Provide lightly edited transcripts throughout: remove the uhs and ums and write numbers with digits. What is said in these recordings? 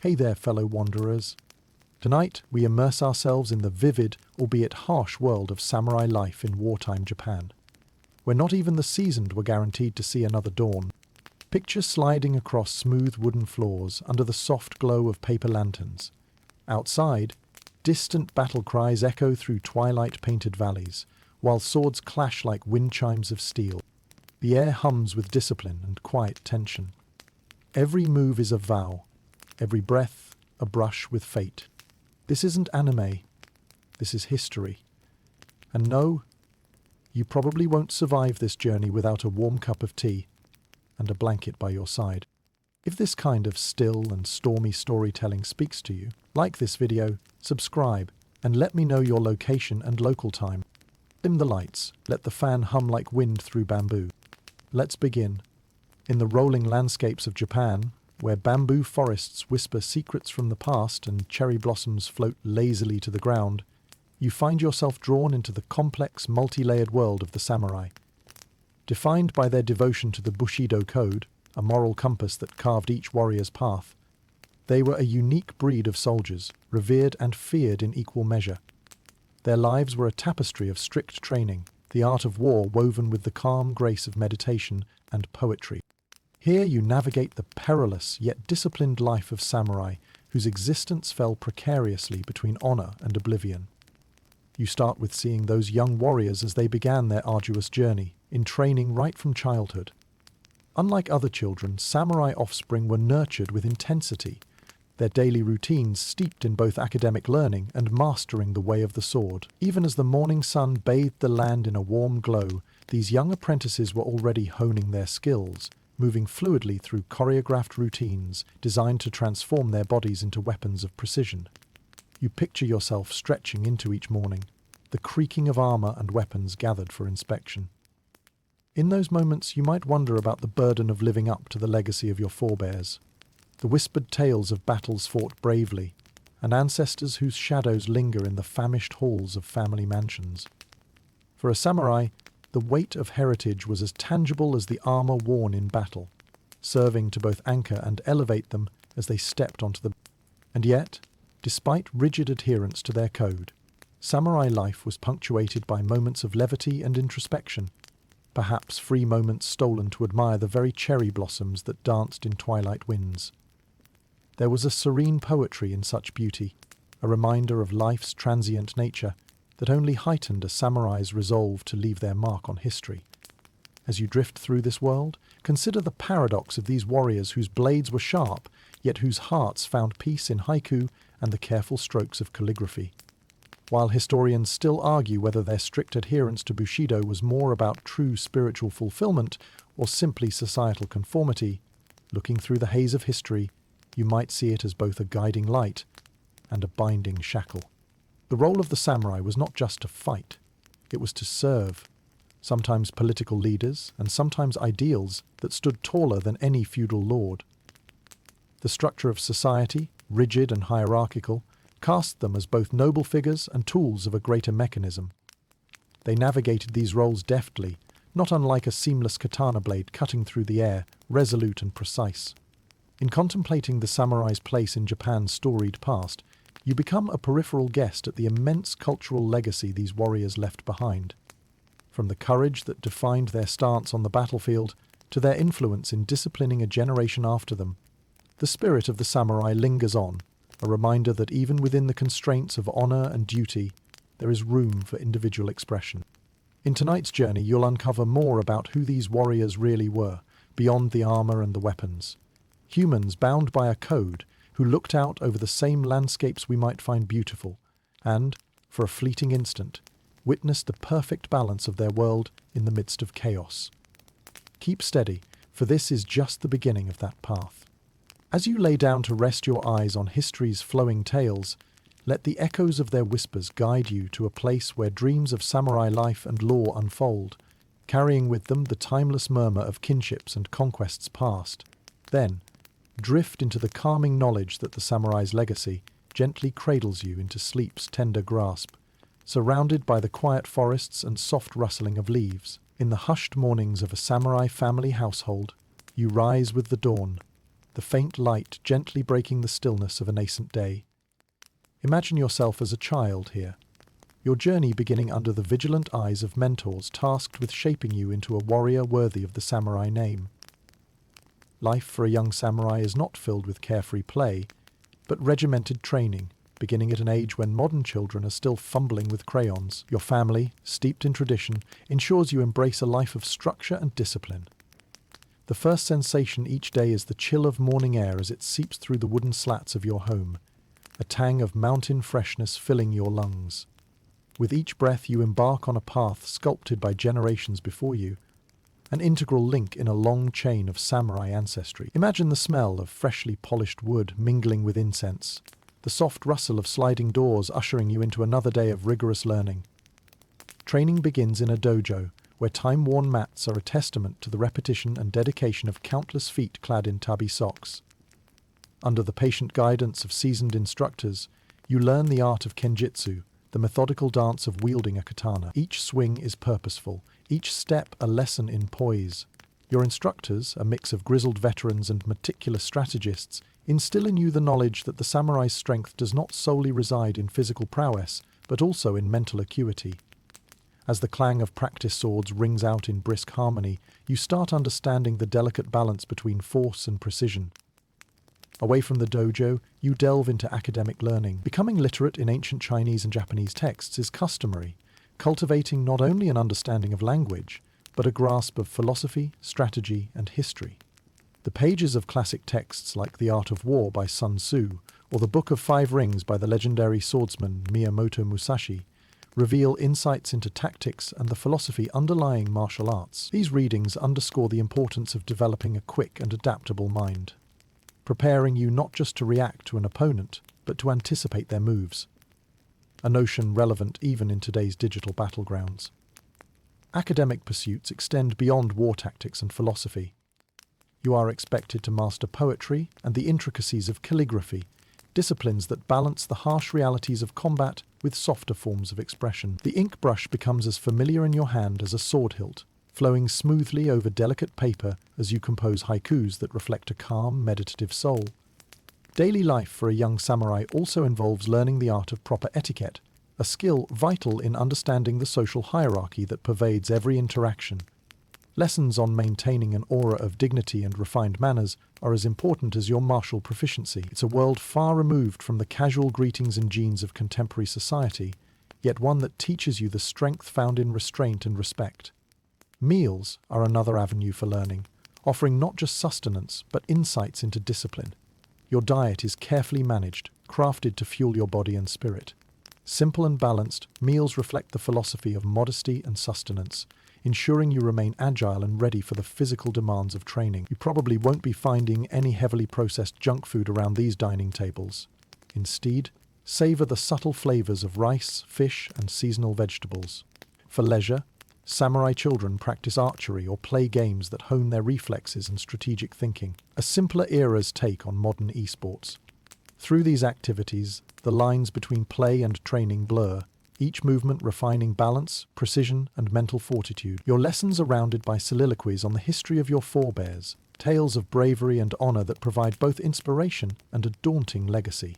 Hey there, fellow wanderers. Tonight, we immerse ourselves in the vivid, albeit harsh world of samurai life in wartime Japan, where not even the seasoned were guaranteed to see another dawn. Picture sliding across smooth wooden floors under the soft glow of paper lanterns. Outside, distant battle cries echo through twilight-painted valleys, while swords clash like wind chimes of steel. The air hums with discipline and quiet tension. Every move is a vow, every breath a brush with fate. This isn't anime, this is history. And no, you probably won't survive this journey without a warm cup of tea and a blanket by your side. If this kind of still and stormy storytelling speaks to you, like this video, subscribe, and let me know your location and local time. Dim the lights, let the fan hum like wind through bamboo. Let's begin. In the rolling landscapes of Japan, where bamboo forests whisper secrets from the past and cherry blossoms float lazily to the ground, you find yourself drawn into the complex, multi-layered world of the samurai. Defined by their devotion to the Bushido code, a moral compass that carved each warrior's path, they were a unique breed of soldiers, revered and feared in equal measure. Their lives were a tapestry of strict training, the art of war woven with the calm grace of meditation and poetry. Here you navigate the perilous yet disciplined life of samurai, whose existence fell precariously between honor and oblivion. You start with seeing those young warriors as they began their arduous journey, in training right from childhood. Unlike other children, samurai offspring were nurtured with intensity, their daily routines steeped in both academic learning and mastering the way of the sword. Even as the morning sun bathed the land in a warm glow, these young apprentices were already honing their skills, moving fluidly through choreographed routines designed to transform their bodies into weapons of precision. You picture yourself stretching into each morning, the creaking of armor and weapons gathered for inspection. In those moments, you might wonder about the burden of living up to the legacy of your forebears, the whispered tales of battles fought bravely, and ancestors whose shadows linger in the famished halls of family mansions. For a samurai, the weight of heritage was as tangible as the armor worn in battle, serving to both anchor and elevate them as they stepped onto the... And yet, despite rigid adherence to their code, samurai life was punctuated by moments of levity and introspection, perhaps free moments stolen to admire the very cherry blossoms that danced in twilight winds. There was a serene poetry in such beauty, a reminder of life's transient nature that only heightened a samurai's resolve to leave their mark on history. As you drift through this world, consider the paradox of these warriors whose blades were sharp, yet whose hearts found peace in haiku and the careful strokes of calligraphy. While historians still argue whether their strict adherence to Bushido was more about true spiritual fulfillment or simply societal conformity, looking through the haze of history, you might see it as both a guiding light and a binding shackle. The role of the samurai was not just to fight, it was to serve, sometimes political leaders and sometimes ideals that stood taller than any feudal lord. The structure of society, rigid and hierarchical, cast them as both noble figures and tools of a greater mechanism. They navigated these roles deftly, not unlike a seamless katana blade cutting through the air, resolute and precise. In contemplating the samurai's place in Japan's storied past, you become a peripheral guest at the immense cultural legacy these warriors left behind. From the courage that defined their stance on the battlefield to their influence in disciplining a generation after them, the spirit of the samurai lingers on, a reminder that even within the constraints of honor and duty, there is room for individual expression. In tonight's journey, you'll uncover more about who these warriors really were, beyond the armor and the weapons. Humans bound by a code who looked out over the same landscapes we might find beautiful, and, for a fleeting instant, witnessed the perfect balance of their world in the midst of chaos. Keep steady, for this is just the beginning of that path. As you lay down to rest your eyes on history's flowing tales, let the echoes of their whispers guide you to a place where dreams of samurai life and lore unfold, carrying with them the timeless murmur of kinships and conquests past. Then, drift into the calming knowledge that the samurai's legacy gently cradles you into sleep's tender grasp, surrounded by the quiet forests and soft rustling of leaves. In the hushed mornings of a samurai family household, you rise with the dawn, the faint light gently breaking the stillness of a nascent day. Imagine yourself as a child here, your journey beginning under the vigilant eyes of mentors tasked with shaping you into a warrior worthy of the samurai name. Life for a young samurai is not filled with carefree play, but regimented training, beginning at an age when modern children are still fumbling with crayons. Your family, steeped in tradition, ensures you embrace a life of structure and discipline. The first sensation each day is the chill of morning air as it seeps through the wooden slats of your home, a tang of mountain freshness filling your lungs. With each breath you embark on a path sculpted by generations before you, an integral link in a long chain of samurai ancestry. Imagine the smell of freshly polished wood mingling with incense, the soft rustle of sliding doors ushering you into another day of rigorous learning. Training begins in a dojo, where time-worn mats are a testament to the repetition and dedication of countless feet clad in tabi socks. Under the patient guidance of seasoned instructors, you learn the art of kenjutsu, the methodical dance of wielding a katana. Each swing is purposeful, each step a lesson in poise. Your instructors, a mix of grizzled veterans and meticulous strategists, instill in you the knowledge that the samurai's strength does not solely reside in physical prowess, but also in mental acuity. As the clang of practice swords rings out in brisk harmony, you start understanding the delicate balance between force and precision. Away from the dojo, you delve into academic learning. Becoming literate in ancient Chinese and Japanese texts is customary, cultivating not only an understanding of language, but a grasp of philosophy, strategy, and history. The pages of classic texts like The Art of War by Sun Tzu, or The Book of Five Rings by the legendary swordsman Miyamoto Musashi, reveal insights into tactics and the philosophy underlying martial arts. These readings underscore the importance of developing a quick and adaptable mind, preparing you not just to react to an opponent, but to anticipate their moves, a notion relevant even in today's digital battlegrounds. Academic pursuits extend beyond war tactics and philosophy. You are expected to master poetry and the intricacies of calligraphy, disciplines that balance the harsh realities of combat with softer forms of expression. The ink brush becomes as familiar in your hand as a sword hilt, flowing smoothly over delicate paper as you compose haikus that reflect a calm, meditative soul. Daily life for a young samurai also involves learning the art of proper etiquette, a skill vital in understanding the social hierarchy that pervades every interaction. Lessons on maintaining an aura of dignity and refined manners are as important as your martial proficiency. It's a world far removed from the casual greetings and genes of contemporary society, yet one that teaches you the strength found in restraint and respect. Meals are another avenue for learning, offering not just sustenance, but insights into discipline. Your diet is carefully managed, crafted to fuel your body and spirit. Simple and balanced, meals reflect the philosophy of modesty and sustenance, ensuring you remain agile and ready for the physical demands of training. You probably won't be finding any heavily processed junk food around these dining tables. Instead, savor the subtle flavors of rice, fish, and seasonal vegetables. For leisure, samurai children practice archery or play games that hone their reflexes and strategic thinking, a simpler era's take on modern esports. Through these activities, the lines between play and training blur, each movement refining balance, precision, and mental fortitude. Your lessons are rounded by soliloquies on the history of your forebears, tales of bravery and honor that provide both inspiration and a daunting legacy.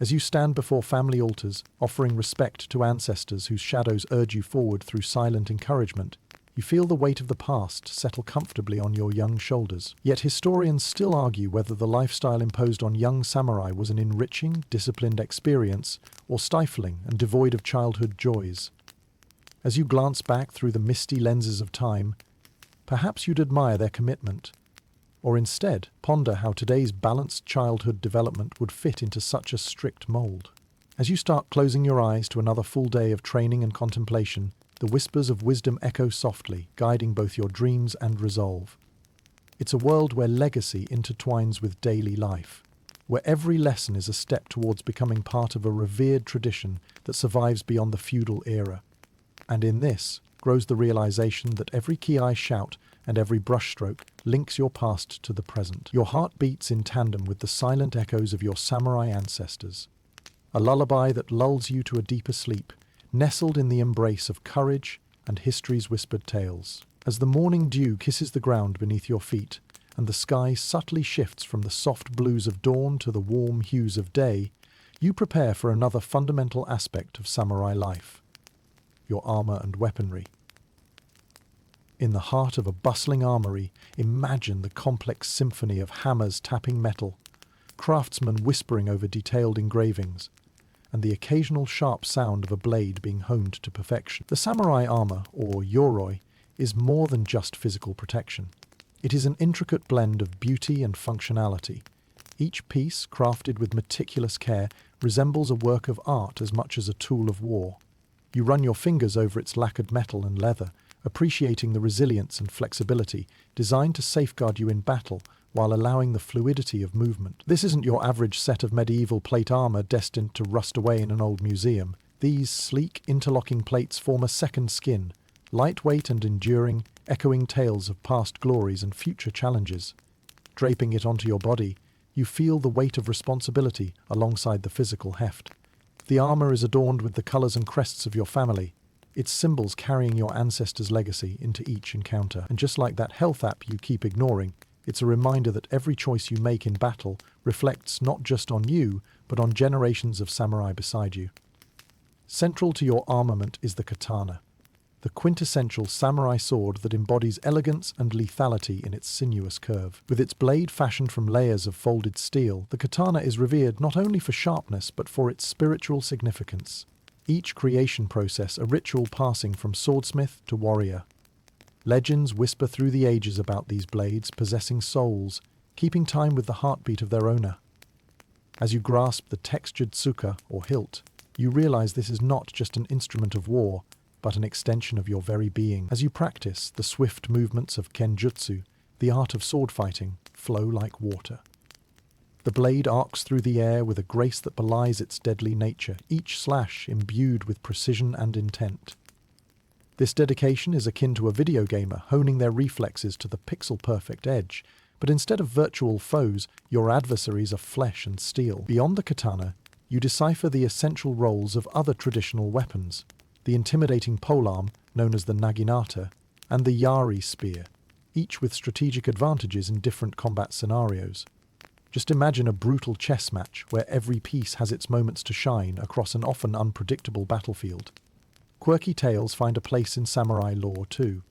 As you stand before family altars, offering respect to ancestors whose shadows urge you forward through silent encouragement, you feel the weight of the past settle comfortably on your young shoulders. Yet historians still argue whether the lifestyle imposed on young samurai was an enriching, disciplined experience, or stifling and devoid of childhood joys. As you glance back through the misty lenses of time, perhaps you'd admire their commitment, or instead ponder how today's balanced childhood development would fit into such a strict mold. As you start closing your eyes to another full day of training and contemplation, the whispers of wisdom echo softly, guiding both your dreams and resolve. It's a world where legacy intertwines with daily life, where every lesson is a step towards becoming part of a revered tradition that survives beyond the feudal era. And in this grows the realization that every ki shout and every brushstroke links your past to the present. Your heart beats in tandem with the silent echoes of your samurai ancestors, a lullaby that lulls you to a deeper sleep, nestled in the embrace of courage and history's whispered tales. As the morning dew kisses the ground beneath your feet, and the sky subtly shifts from the soft blues of dawn to the warm hues of day, you prepare for another fundamental aspect of samurai life: your armor and weaponry. In the heart of a bustling armory, imagine the complex symphony of hammers tapping metal, craftsmen whispering over detailed engravings, and the occasional sharp sound of a blade being honed to perfection. The samurai armor, or yoroi, is more than just physical protection. It is an intricate blend of beauty and functionality. Each piece, crafted with meticulous care, resembles a work of art as much as a tool of war. You run your fingers over its lacquered metal and leather, appreciating the resilience and flexibility designed to safeguard you in battle while allowing the fluidity of movement. This isn't your average set of medieval plate armor destined to rust away in an old museum. These sleek, interlocking plates form a second skin, lightweight and enduring, echoing tales of past glories and future challenges. Draping it onto your body, you feel the weight of responsibility alongside the physical heft. The armor is adorned with the colors and crests of your family, its symbols carrying your ancestors' legacy into each encounter. And just like that health app you keep ignoring, it's a reminder that every choice you make in battle reflects not just on you, but on generations of samurai beside you. Central to your armament is the katana, the quintessential samurai sword that embodies elegance and lethality in its sinuous curve. With its blade fashioned from layers of folded steel, the katana is revered not only for sharpness but for its spiritual significance. Each creation process a ritual passing from swordsmith to warrior. Legends whisper through the ages about these blades possessing souls, keeping time with the heartbeat of their owner. As you grasp the textured tsuka, or hilt, you realize this is not just an instrument of war, but an extension of your very being. As you practice, the swift movements of kenjutsu, the art of sword fighting, flow like water. The blade arcs through the air with a grace that belies its deadly nature, each slash imbued with precision and intent. This dedication is akin to a video gamer honing their reflexes to the pixel-perfect edge, but instead of virtual foes, your adversaries are flesh and steel. Beyond the katana, you decipher the essential roles of other traditional weapons: the intimidating polearm, known as the naginata, and the yari spear, each with strategic advantages in different combat scenarios. Just imagine a brutal chess match where every piece has its moments to shine across an often unpredictable battlefield. Quirky tales find a place in samurai lore too.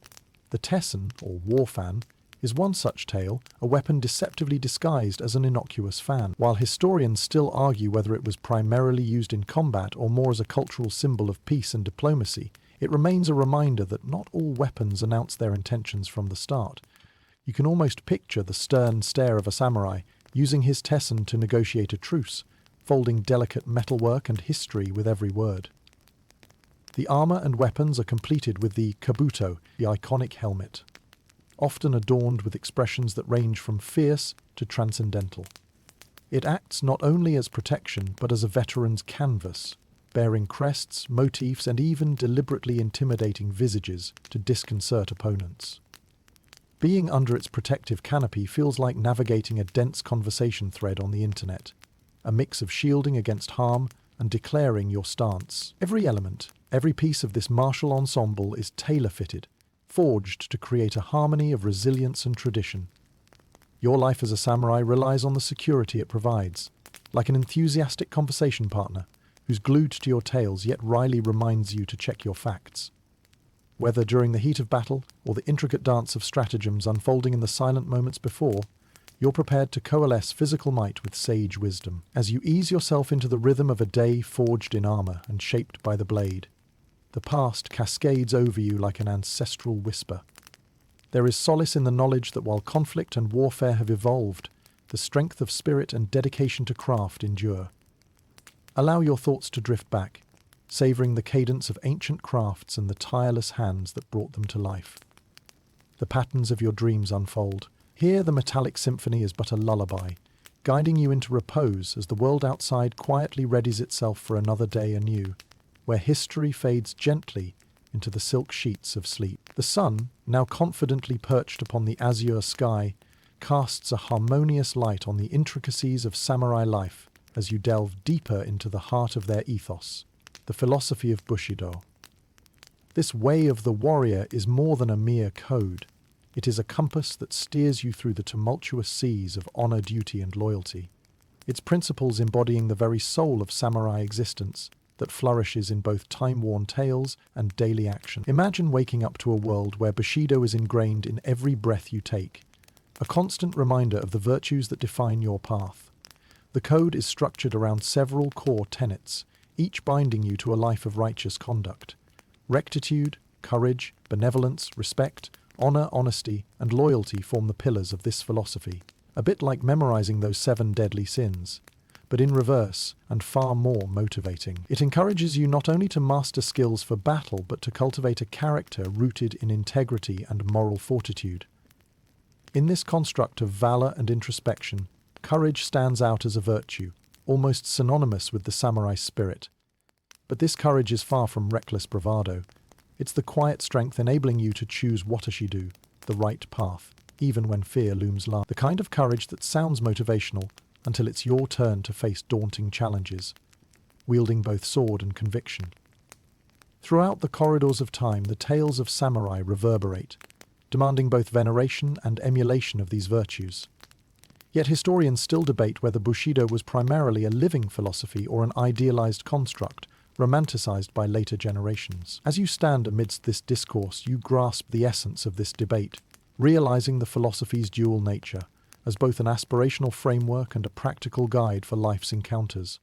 The tessen, or war fan, is one such tale, a weapon deceptively disguised as an innocuous fan. While historians still argue whether it was primarily used in combat or more as a cultural symbol of peace and diplomacy, it remains a reminder that not all weapons announce their intentions from the start. You can almost picture the stern stare of a samurai, using his tessen to negotiate a truce, folding delicate metalwork and history with every word. The armor and weapons are completed with the kabuto, the iconic helmet, often adorned with expressions that range from fierce to transcendental. It acts not only as protection, but as a veteran's canvas, bearing crests, motifs, and even deliberately intimidating visages to disconcert opponents. Being under its protective canopy feels like navigating a dense conversation thread on the internet, a mix of shielding against harm and declaring your stance. Every element, every piece of this martial ensemble is tailor-fitted, forged to create a harmony of resilience and tradition. Your life as a samurai relies on the security it provides, like an enthusiastic conversation partner who's glued to your tales yet wryly reminds you to check your facts. Whether during the heat of battle or the intricate dance of stratagems unfolding in the silent moments before, you're prepared to coalesce physical might with sage wisdom. As you ease yourself into the rhythm of a day forged in armor and shaped by the blade, the past cascades over you like an ancestral whisper. There is solace in the knowledge that while conflict and warfare have evolved, the strength of spirit and dedication to craft endure. Allow your thoughts to drift back, savouring the cadence of ancient crafts and the tireless hands that brought them to life. The patterns of your dreams unfold. Here the metallic symphony is but a lullaby, guiding you into repose as the world outside quietly readies itself for another day anew, where history fades gently into the silk sheets of sleep. The sun, now confidently perched upon the azure sky, casts a harmonious light on the intricacies of samurai life as you delve deeper into the heart of their ethos, the philosophy of Bushido. This way of the warrior is more than a mere code. It is a compass that steers you through the tumultuous seas of honor, duty, and loyalty. Its principles embodying the very soul of samurai existence that flourishes in both time-worn tales and daily action. Imagine waking up to a world where Bushido is ingrained in every breath you take, a constant reminder of the virtues that define your path. The code is structured around several core tenets, each binding you to a life of righteous conduct. Rectitude, courage, benevolence, respect, honor, honesty, and loyalty form the pillars of this philosophy, a bit like memorizing those 7 deadly sins, but in reverse and far more motivating. It encourages you not only to master skills for battle, but to cultivate a character rooted in integrity and moral fortitude. In this construct of valor and introspection, courage stands out as a virtue, almost synonymous with the samurai spirit. But this courage is far from reckless bravado. It's the quiet strength enabling you to choose watashido, the right path, even when fear looms large. The kind of courage that sounds motivational until it's your turn to face daunting challenges, wielding both sword and conviction. Throughout the corridors of time, the tales of samurai reverberate, demanding both veneration and emulation of these virtues. Yet historians still debate whether Bushido was primarily a living philosophy or an idealized construct, romanticized by later generations. As you stand amidst this discourse, you grasp the essence of this debate, realizing the philosophy's dual nature, as both an aspirational framework and a practical guide for life's encounters.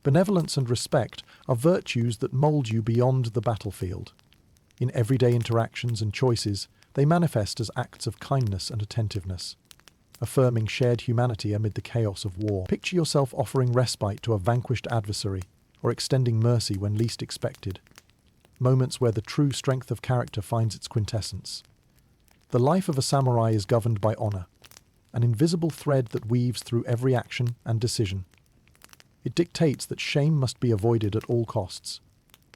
Benevolence and respect are virtues that mold you beyond the battlefield. In everyday interactions and choices, they manifest as acts of kindness and attentiveness, affirming shared humanity amid the chaos of war. Picture yourself offering respite to a vanquished adversary, or extending mercy when least expected, moments where the true strength of character finds its quintessence. The life of a samurai is governed by honor, an invisible thread that weaves through every action and decision. It dictates that shame must be avoided at all costs,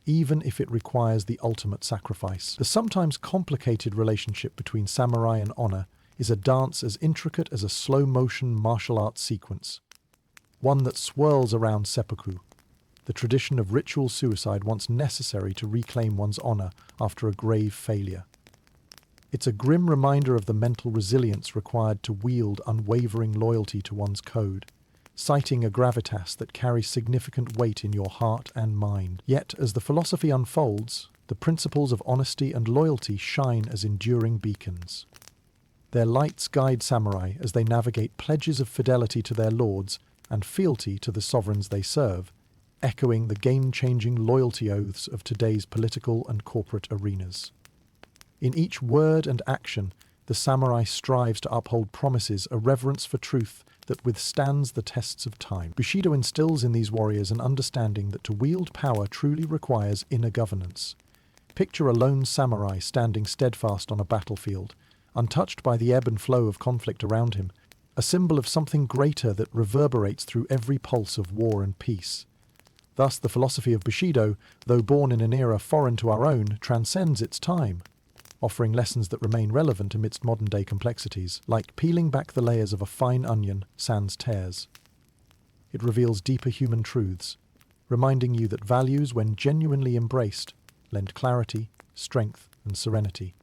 even if it requires the ultimate sacrifice. The sometimes complicated relationship between samurai and honor is a dance as intricate as a slow-motion martial arts sequence, one that swirls around seppuku, the tradition of ritual suicide once necessary to reclaim one's honor after a grave failure. It's a grim reminder of the mental resilience required to wield unwavering loyalty to one's code, citing a gravitas that carries significant weight in your heart and mind. Yet, as the philosophy unfolds, the principles of honesty and loyalty shine as enduring beacons. Their lights guide samurai as they navigate pledges of fidelity to their lords and fealty to the sovereigns they serve, echoing the game-changing loyalty oaths of today's political and corporate arenas. In each word and action, the samurai strives to uphold promises, a reverence for truth that withstands the tests of time. Bushido instills in these warriors an understanding that to wield power truly requires inner governance. Picture a lone samurai standing steadfast on a battlefield, untouched by the ebb and flow of conflict around him, a symbol of something greater that reverberates through every pulse of war and peace. Thus, the philosophy of Bushido, though born in an era foreign to our own, transcends its time, offering lessons that remain relevant amidst modern-day complexities, like peeling back the layers of a fine onion sans tears. It reveals deeper human truths, reminding you that values, when genuinely embraced, lend clarity, strength, and serenity.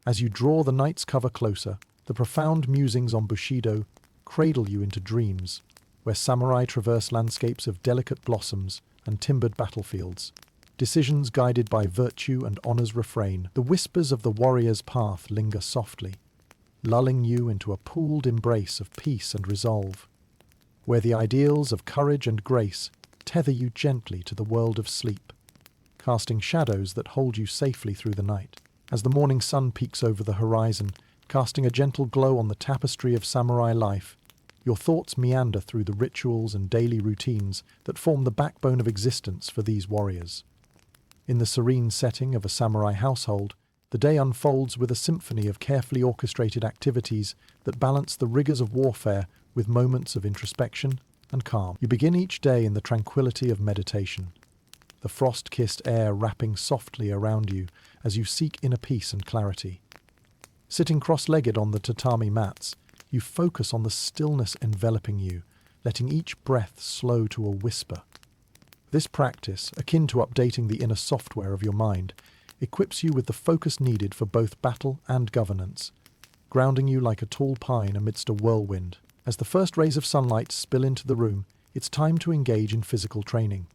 As you draw the night's cover closer, the profound musings on Bushido cradle you into dreams, where samurai traverse landscapes of delicate blossoms and timbered battlefields, decisions guided by virtue and honor's refrain. The whispers of the warrior's path linger softly, lulling you into a pooled embrace of peace and resolve, where the ideals of courage and grace tether you gently to the world of sleep, casting shadows that hold you safely through the night. As the morning sun peeks over the horizon, casting a gentle glow on the tapestry of samurai life, your thoughts meander through the rituals and daily routines that form the backbone of existence for these warriors. In the serene setting of a samurai household, the day unfolds with a symphony of carefully orchestrated activities that balance the rigors of warfare with moments of introspection and calm. You begin each day in the tranquility of meditation, the frost-kissed air wrapping softly around you as you seek inner peace and clarity. Sitting cross-legged on the tatami mats, you focus on the stillness enveloping you, letting each breath slow to a whisper. This practice, akin to updating the inner software of your mind, equips you with the focus needed for both battle and governance, grounding you like a tall pine amidst a whirlwind. As the first rays of sunlight spill into the room, it's time to engage in physical training.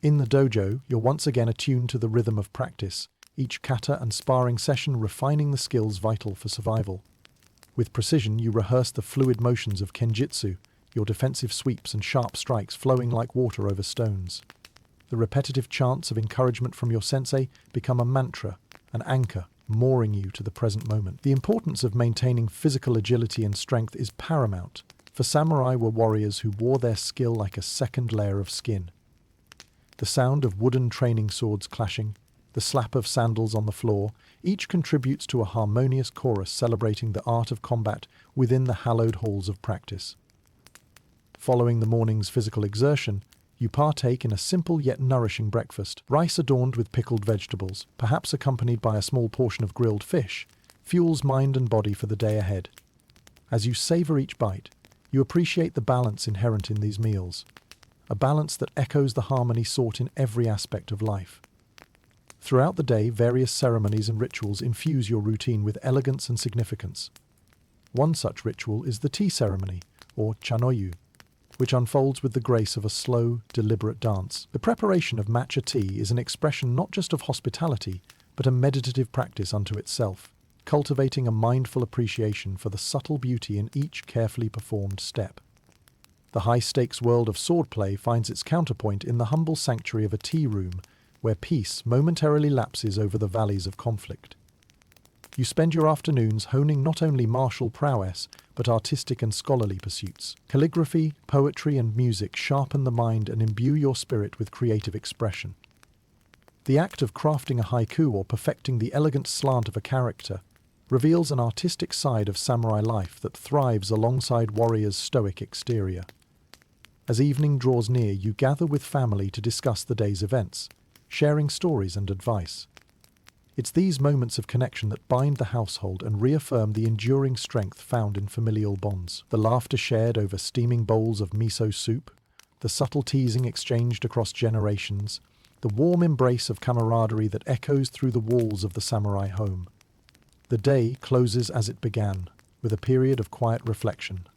In the dojo, you're once again attuned to the rhythm of practice, each kata and sparring session refining the skills vital for survival. With precision, you rehearse the fluid motions of kenjutsu, your defensive sweeps and sharp strikes flowing like water over stones. The repetitive chants of encouragement from your sensei become a mantra, an anchor, mooring you to the present moment. The importance of maintaining physical agility and strength is paramount, for samurai were warriors who wore their skill like a second layer of skin. The sound of wooden training swords clashing, the slap of sandals on the floor, each contributes to a harmonious chorus celebrating the art of combat within the hallowed halls of practice. Following the morning's physical exertion, you partake in a simple yet nourishing breakfast. Rice adorned with pickled vegetables, perhaps accompanied by a small portion of grilled fish, fuels mind and body for the day ahead. As you savor each bite, you appreciate the balance inherent in these meals, a balance that echoes the harmony sought in every aspect of life. Throughout the day, various ceremonies and rituals infuse your routine with elegance and significance. One such ritual is the tea ceremony, or chanoyu, which unfolds with the grace of a slow, deliberate dance. The preparation of matcha tea is an expression not just of hospitality, but a meditative practice unto itself, cultivating a mindful appreciation for the subtle beauty in each carefully performed step. The high-stakes world of swordplay finds its counterpoint in the humble sanctuary of a tea room, where peace momentarily lapses over the valleys of conflict. You spend your afternoons honing not only martial prowess, but artistic and scholarly pursuits. Calligraphy, poetry, and music sharpen the mind and imbue your spirit with creative expression. The act of crafting a haiku or perfecting the elegant slant of a character reveals an artistic side of samurai life that thrives alongside warriors' stoic exterior. As evening draws near, you gather with family to discuss the day's events, sharing stories and advice. It's these moments of connection that bind the household and reaffirm the enduring strength found in familial bonds. The laughter shared over steaming bowls of miso soup, the subtle teasing exchanged across generations, the warm embrace of camaraderie that echoes through the walls of the samurai home. The day closes as it began, with a period of quiet reflection.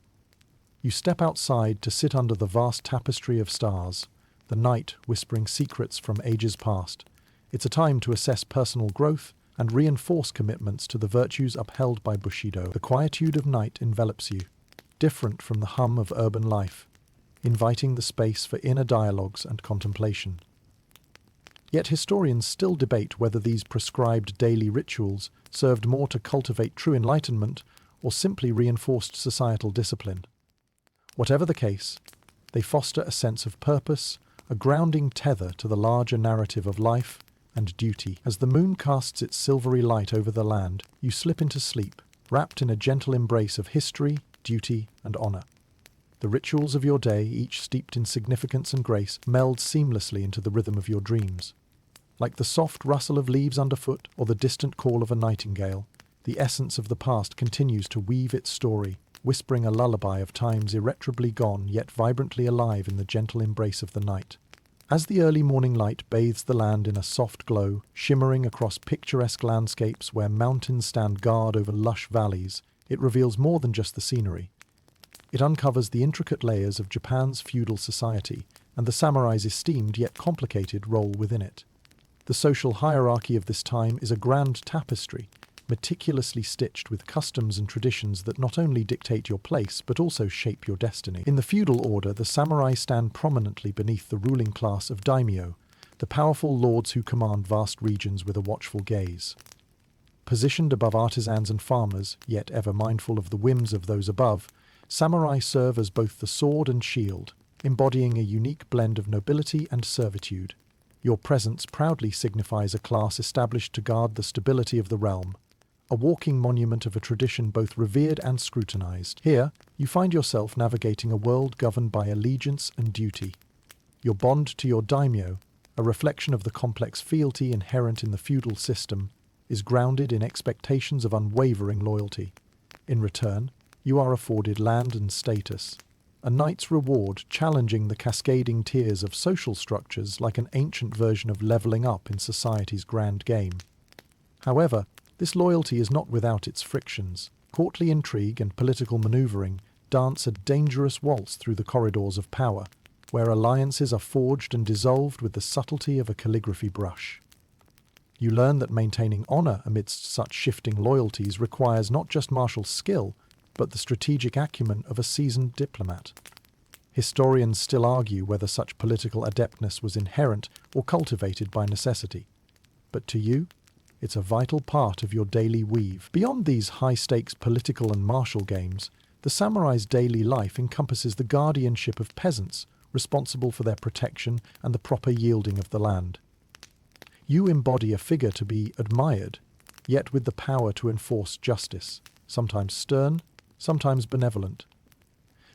You step outside to sit under the vast tapestry of stars, the night whispering secrets from ages past. It's a time to assess personal growth and reinforce commitments to the virtues upheld by Bushido. The quietude of night envelops you, different from the hum of urban life, inviting the space for inner dialogues and contemplation. Yet historians still debate whether these prescribed daily rituals served more to cultivate true enlightenment or simply reinforced societal discipline. Whatever the case, they foster a sense of purpose, a grounding tether to the larger narrative of life and duty. As the moon casts its silvery light over the land, you slip into sleep, wrapped in a gentle embrace of history, duty, and honor. The rituals of your day, each steeped in significance and grace, meld seamlessly into the rhythm of your dreams. Like the soft rustle of leaves underfoot or the distant call of a nightingale, the essence of the past continues to weave its story, whispering a lullaby of times irretrievably gone yet vibrantly alive in the gentle embrace of the night. As the early morning light bathes the land in a soft glow, shimmering across picturesque landscapes where mountains stand guard over lush valleys, it reveals more than just the scenery. It uncovers the intricate layers of Japan's feudal society and the samurai's esteemed yet complicated role within it. The social hierarchy of this time is a grand tapestry, meticulously stitched with customs and traditions that not only dictate your place but also shape your destiny. In the feudal order, the samurai stand prominently beneath the ruling class of daimyo, the powerful lords who command vast regions with a watchful gaze. Positioned above artisans and farmers, yet ever mindful of the whims of those above, samurai serve as both the sword and shield, embodying a unique blend of nobility and servitude. Your presence proudly signifies a class established to guard the stability of the realm, a walking monument of a tradition both revered and scrutinized. Here, you find yourself navigating a world governed by allegiance and duty. Your bond to your daimyo, a reflection of the complex fealty inherent in the feudal system, is grounded in expectations of unwavering loyalty. In return, you are afforded land and status, a knight's reward challenging the cascading tiers of social structures like an ancient version of leveling up in society's grand game. However, this loyalty is not without its frictions. Courtly intrigue and political maneuvering dance a dangerous waltz through the corridors of power, where alliances are forged and dissolved with the subtlety of a calligraphy brush. You learn that maintaining honor amidst such shifting loyalties requires not just martial skill, but the strategic acumen of a seasoned diplomat. Historians still argue whether such political adeptness was inherent or cultivated by necessity. But to you, it's a vital part of your daily weave. Beyond these high-stakes political and martial games, the samurai's daily life encompasses the guardianship of peasants, responsible for their protection and the proper yielding of the land. You embody a figure to be admired, yet with the power to enforce justice, sometimes stern, sometimes benevolent.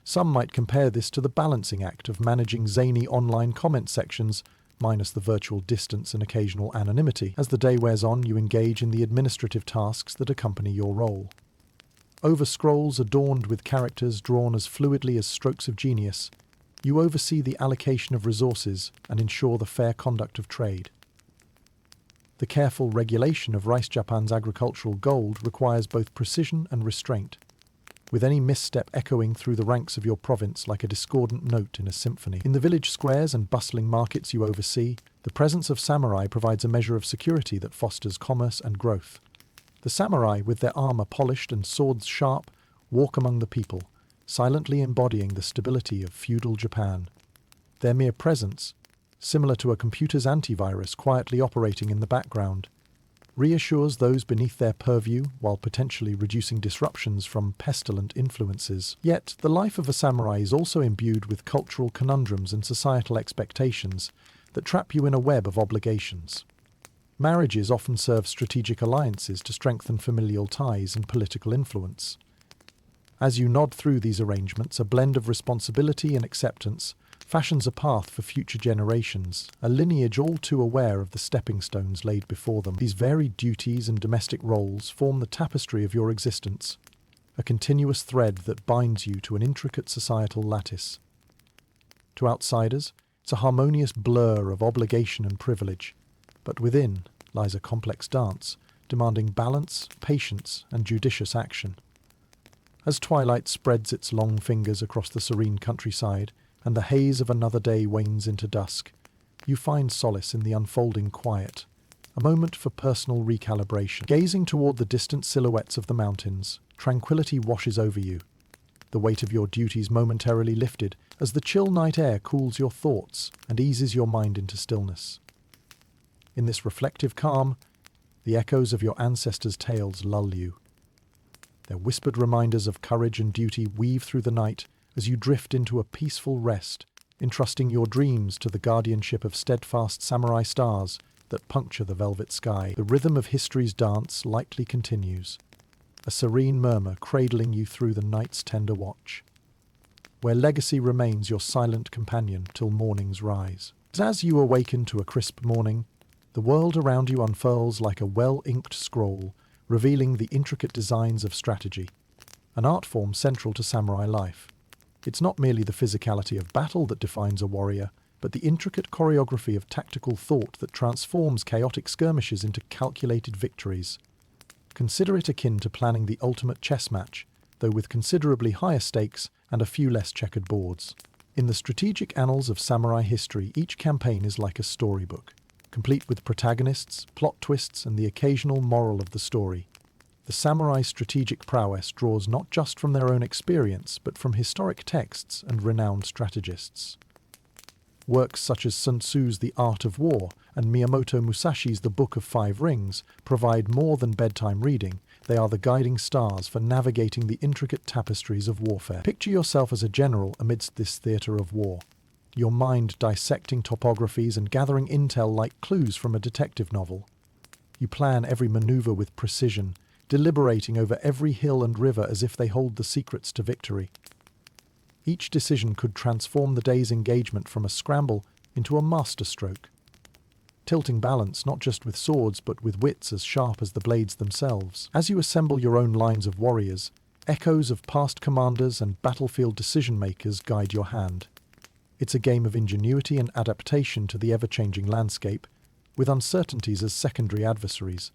Some might compare this to the balancing act of managing zany online comment sections, minus the virtual distance and occasional anonymity. As the day wears on, you engage in the administrative tasks that accompany your role. Over scrolls adorned with characters drawn as fluidly as strokes of genius, you oversee the allocation of resources and ensure the fair conduct of trade. The careful regulation of Rice Japan's agricultural gold requires both precision and restraint, with any misstep echoing through the ranks of your province like a discordant note in a symphony. In the village squares and bustling markets you oversee, the presence of samurai provides a measure of security that fosters commerce and growth. The samurai, with their armor polished and swords sharp, walk among the people, silently embodying the stability of feudal Japan. Their mere presence, similar to a computer's antivirus quietly operating in the background, reassures those beneath their purview while potentially reducing disruptions from pestilent influences. Yet, the life of a samurai is also imbued with cultural conundrums and societal expectations that trap you in a web of obligations. Marriages often serve strategic alliances to strengthen familial ties and political influence. As you nod through these arrangements, a blend of responsibility and acceptance fashions a path for future generations, a lineage all too aware of the stepping stones laid before them. These varied duties and domestic roles form the tapestry of your existence, a continuous thread that binds you to an intricate societal lattice. To outsiders, it's a harmonious blur of obligation and privilege, but within lies a complex dance, demanding balance, patience, and judicious action. As twilight spreads its long fingers across the serene countryside, and the haze of another day wanes into dusk, you find solace in the unfolding quiet, a moment for personal recalibration. Gazing toward the distant silhouettes of the mountains, tranquility washes over you, the weight of your duties momentarily lifted as the chill night air cools your thoughts and eases your mind into stillness. In this reflective calm, the echoes of your ancestors' tales lull you. Their whispered reminders of courage and duty weave through the night as you drift into a peaceful rest, entrusting your dreams to the guardianship of steadfast samurai stars that puncture the velvet sky. The rhythm of history's dance lightly continues, a serene murmur cradling you through the night's tender watch, where legacy remains your silent companion till morning's rise. As you awaken to a crisp morning, the world around you unfurls like a well-inked scroll, revealing the intricate designs of strategy, an art form central to samurai life. It's not merely the physicality of battle that defines a warrior, but the intricate choreography of tactical thought that transforms chaotic skirmishes into calculated victories. Consider it akin to planning the ultimate chess match, though with considerably higher stakes and a few less checkered boards. In the strategic annals of samurai history, each campaign is like a storybook, complete with protagonists, plot twists, and the occasional moral of the story. The samurai's strategic prowess draws not just from their own experience, but from historic texts and renowned strategists. Works such as Sun Tzu's The Art of War and Miyamoto Musashi's The Book of Five Rings provide more than bedtime reading. They are the guiding stars for navigating the intricate tapestries of warfare. Picture yourself as a general amidst this theatre of war, your mind dissecting topographies and gathering intel like clues from a detective novel. You plan every maneuver with precision, deliberating over every hill and river as if they hold the secrets to victory. Each decision could transform the day's engagement from a scramble into a masterstroke, tilting balance not just with swords but with wits as sharp as the blades themselves. As you assemble your own lines of warriors, echoes of past commanders and battlefield decision-makers guide your hand. It's a game of ingenuity and adaptation to the ever-changing landscape, with uncertainties as secondary adversaries.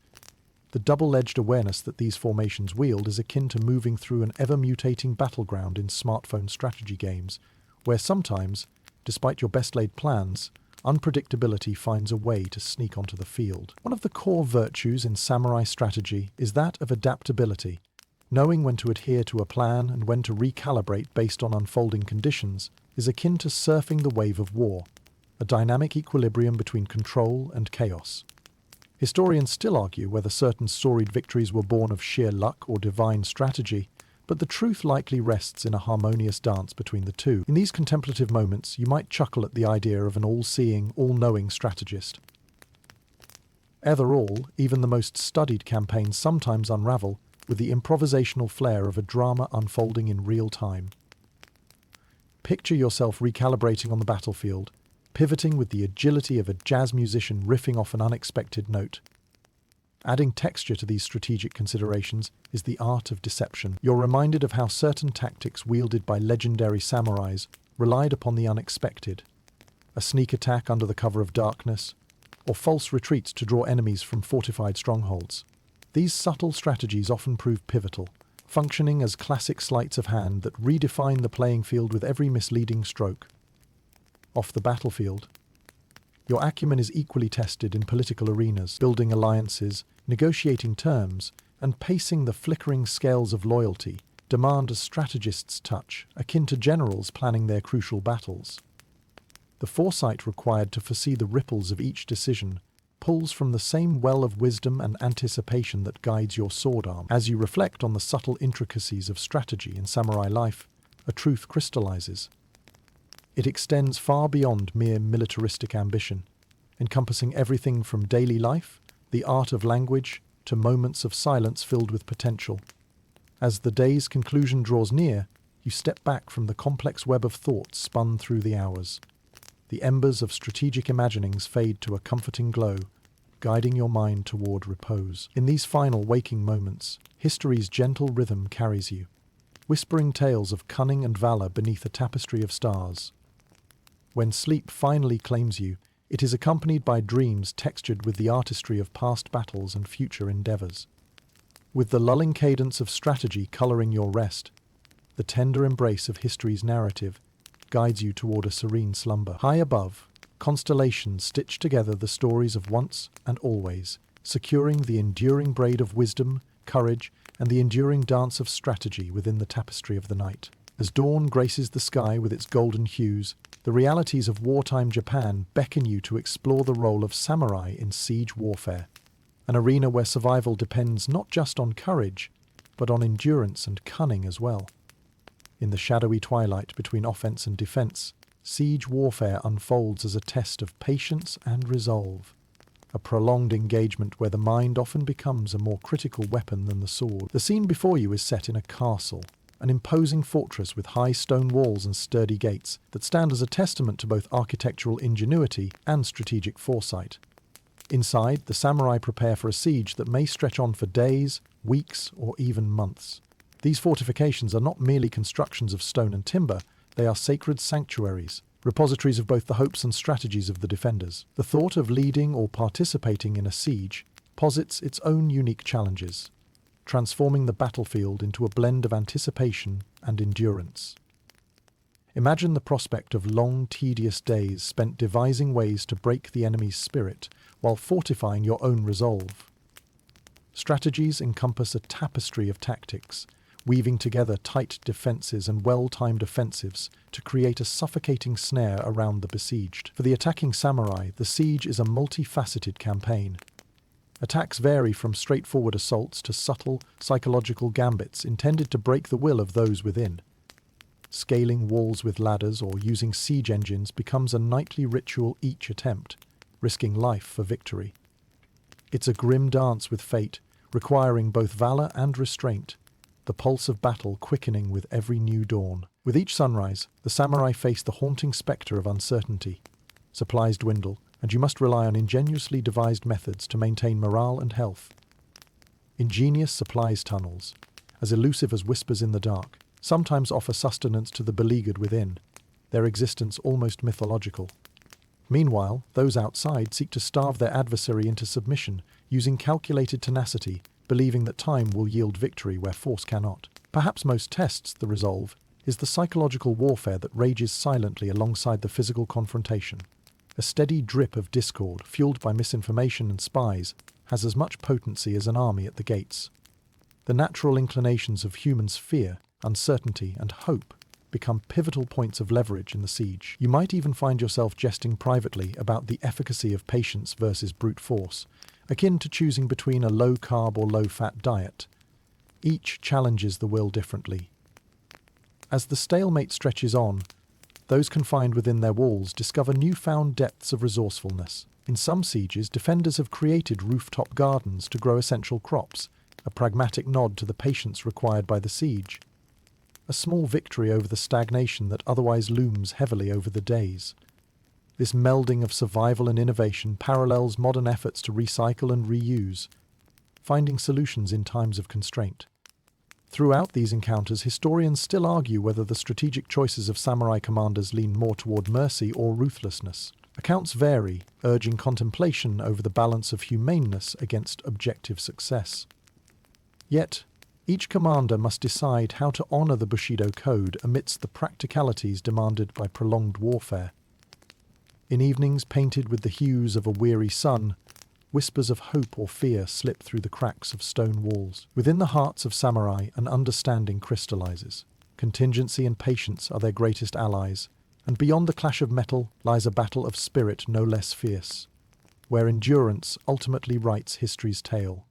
The double-edged awareness that these formations wield is akin to moving through an ever-mutating battleground in smartphone strategy games, where sometimes, despite your best-laid plans, unpredictability finds a way to sneak onto the field. One of the core virtues in samurai strategy is that of adaptability. Knowing when to adhere to a plan and when to recalibrate based on unfolding conditions is akin to surfing the wave of war, a dynamic equilibrium between control and chaos. Historians still argue whether certain storied victories were born of sheer luck or divine strategy, but the truth likely rests in a harmonious dance between the two. In these contemplative moments, you might chuckle at the idea of an all-seeing, all-knowing strategist. After all, even the most studied campaigns sometimes unravel with the improvisational flair of a drama unfolding in real time. Picture yourself recalibrating on the battlefield, pivoting with the agility of a jazz musician riffing off an unexpected note. Adding texture to these strategic considerations is the art of deception. You're reminded of how certain tactics wielded by legendary samurais relied upon the unexpected. A sneak attack under the cover of darkness, or false retreats to draw enemies from fortified strongholds. These subtle strategies often prove pivotal, functioning as classic sleights of hand that redefine the playing field with every misleading stroke. Off the battlefield, your acumen is equally tested in political arenas, building alliances, negotiating terms, and pacing the flickering scales of loyalty demand a strategist's touch, akin to generals planning their crucial battles. The foresight required to foresee the ripples of each decision pulls from the same well of wisdom and anticipation that guides your sword arm. As you reflect on the subtle intricacies of strategy in samurai life, a truth crystallizes. It extends far beyond mere militaristic ambition, encompassing everything from daily life, the art of language, to moments of silence filled with potential. As the day's conclusion draws near, you step back from the complex web of thoughts spun through the hours. The embers of strategic imaginings fade to a comforting glow, guiding your mind toward repose. In these final waking moments, history's gentle rhythm carries you, whispering tales of cunning and valor beneath a tapestry of stars. When sleep finally claims you, it is accompanied by dreams textured with the artistry of past battles and future endeavors. With the lulling cadence of strategy coloring your rest, the tender embrace of history's narrative guides you toward a serene slumber. High above, constellations stitch together the stories of once and always, securing the enduring braid of wisdom, courage, and the enduring dance of strategy within the tapestry of the night. As dawn graces the sky with its golden hues, the realities of wartime Japan beckon you to explore the role of samurai in siege warfare, an arena where survival depends not just on courage, but on endurance and cunning as well. In the shadowy twilight between offense and defense, siege warfare unfolds as a test of patience and resolve, a prolonged engagement where the mind often becomes a more critical weapon than the sword. The scene before you is set in a castle, an imposing fortress with high stone walls and sturdy gates that stand as a testament to both architectural ingenuity and strategic foresight. Inside, the samurai prepare for a siege that may stretch on for days, weeks, or even months. These fortifications are not merely constructions of stone and timber, they are sacred sanctuaries, repositories of both the hopes and strategies of the defenders. The thought of leading or participating in a siege posits its own unique challenges, transforming the battlefield into a blend of anticipation and endurance. Imagine the prospect of long, tedious days spent devising ways to break the enemy's spirit while fortifying your own resolve. Strategies encompass a tapestry of tactics, weaving together tight defenses and well-timed offensives to create a suffocating snare around the besieged. For the attacking samurai, the siege is a multifaceted campaign. Attacks vary from straightforward assaults to subtle, psychological gambits intended to break the will of those within. Scaling walls with ladders or using siege engines becomes a nightly ritual each attempt, risking life for victory. It's a grim dance with fate, requiring both valor and restraint, the pulse of battle quickening with every new dawn. With each sunrise, the samurai face the haunting spectre of uncertainty. Supplies dwindle, and you must rely on ingeniously devised methods to maintain morale and health. Ingenious supplies tunnels, as elusive as whispers in the dark, sometimes offer sustenance to the beleaguered within, their existence almost mythological. Meanwhile, those outside seek to starve their adversary into submission, using calculated tenacity, believing that time will yield victory where force cannot. Perhaps most tests the resolve is the psychological warfare that rages silently alongside the physical confrontation. A steady drip of discord, fueled by misinformation and spies, has as much potency as an army at the gates. The natural inclinations of humans' fear, uncertainty, and hope become pivotal points of leverage in the siege. You might even find yourself jesting privately about the efficacy of patience versus brute force, akin to choosing between a low-carb or low-fat diet. Each challenges the will differently. As the stalemate stretches on, those confined within their walls discover newfound depths of resourcefulness. In some sieges, defenders have created rooftop gardens to grow essential crops, a pragmatic nod to the patience required by the siege. A small victory over the stagnation that otherwise looms heavily over the days. This melding of survival and innovation parallels modern efforts to recycle and reuse, finding solutions in times of constraint. Throughout these encounters, historians still argue whether the strategic choices of samurai commanders lean more toward mercy or ruthlessness. Accounts vary, urging contemplation over the balance of humaneness against objective success. Yet, each commander must decide how to honor the Bushido code amidst the practicalities demanded by prolonged warfare. In evenings painted with the hues of a weary sun, whispers of hope or fear slip through the cracks of stone walls. Within the hearts of samurai, an understanding crystallizes. Contingency and patience are their greatest allies, and beyond the clash of metal lies a battle of spirit no less fierce, where endurance ultimately writes history's tale.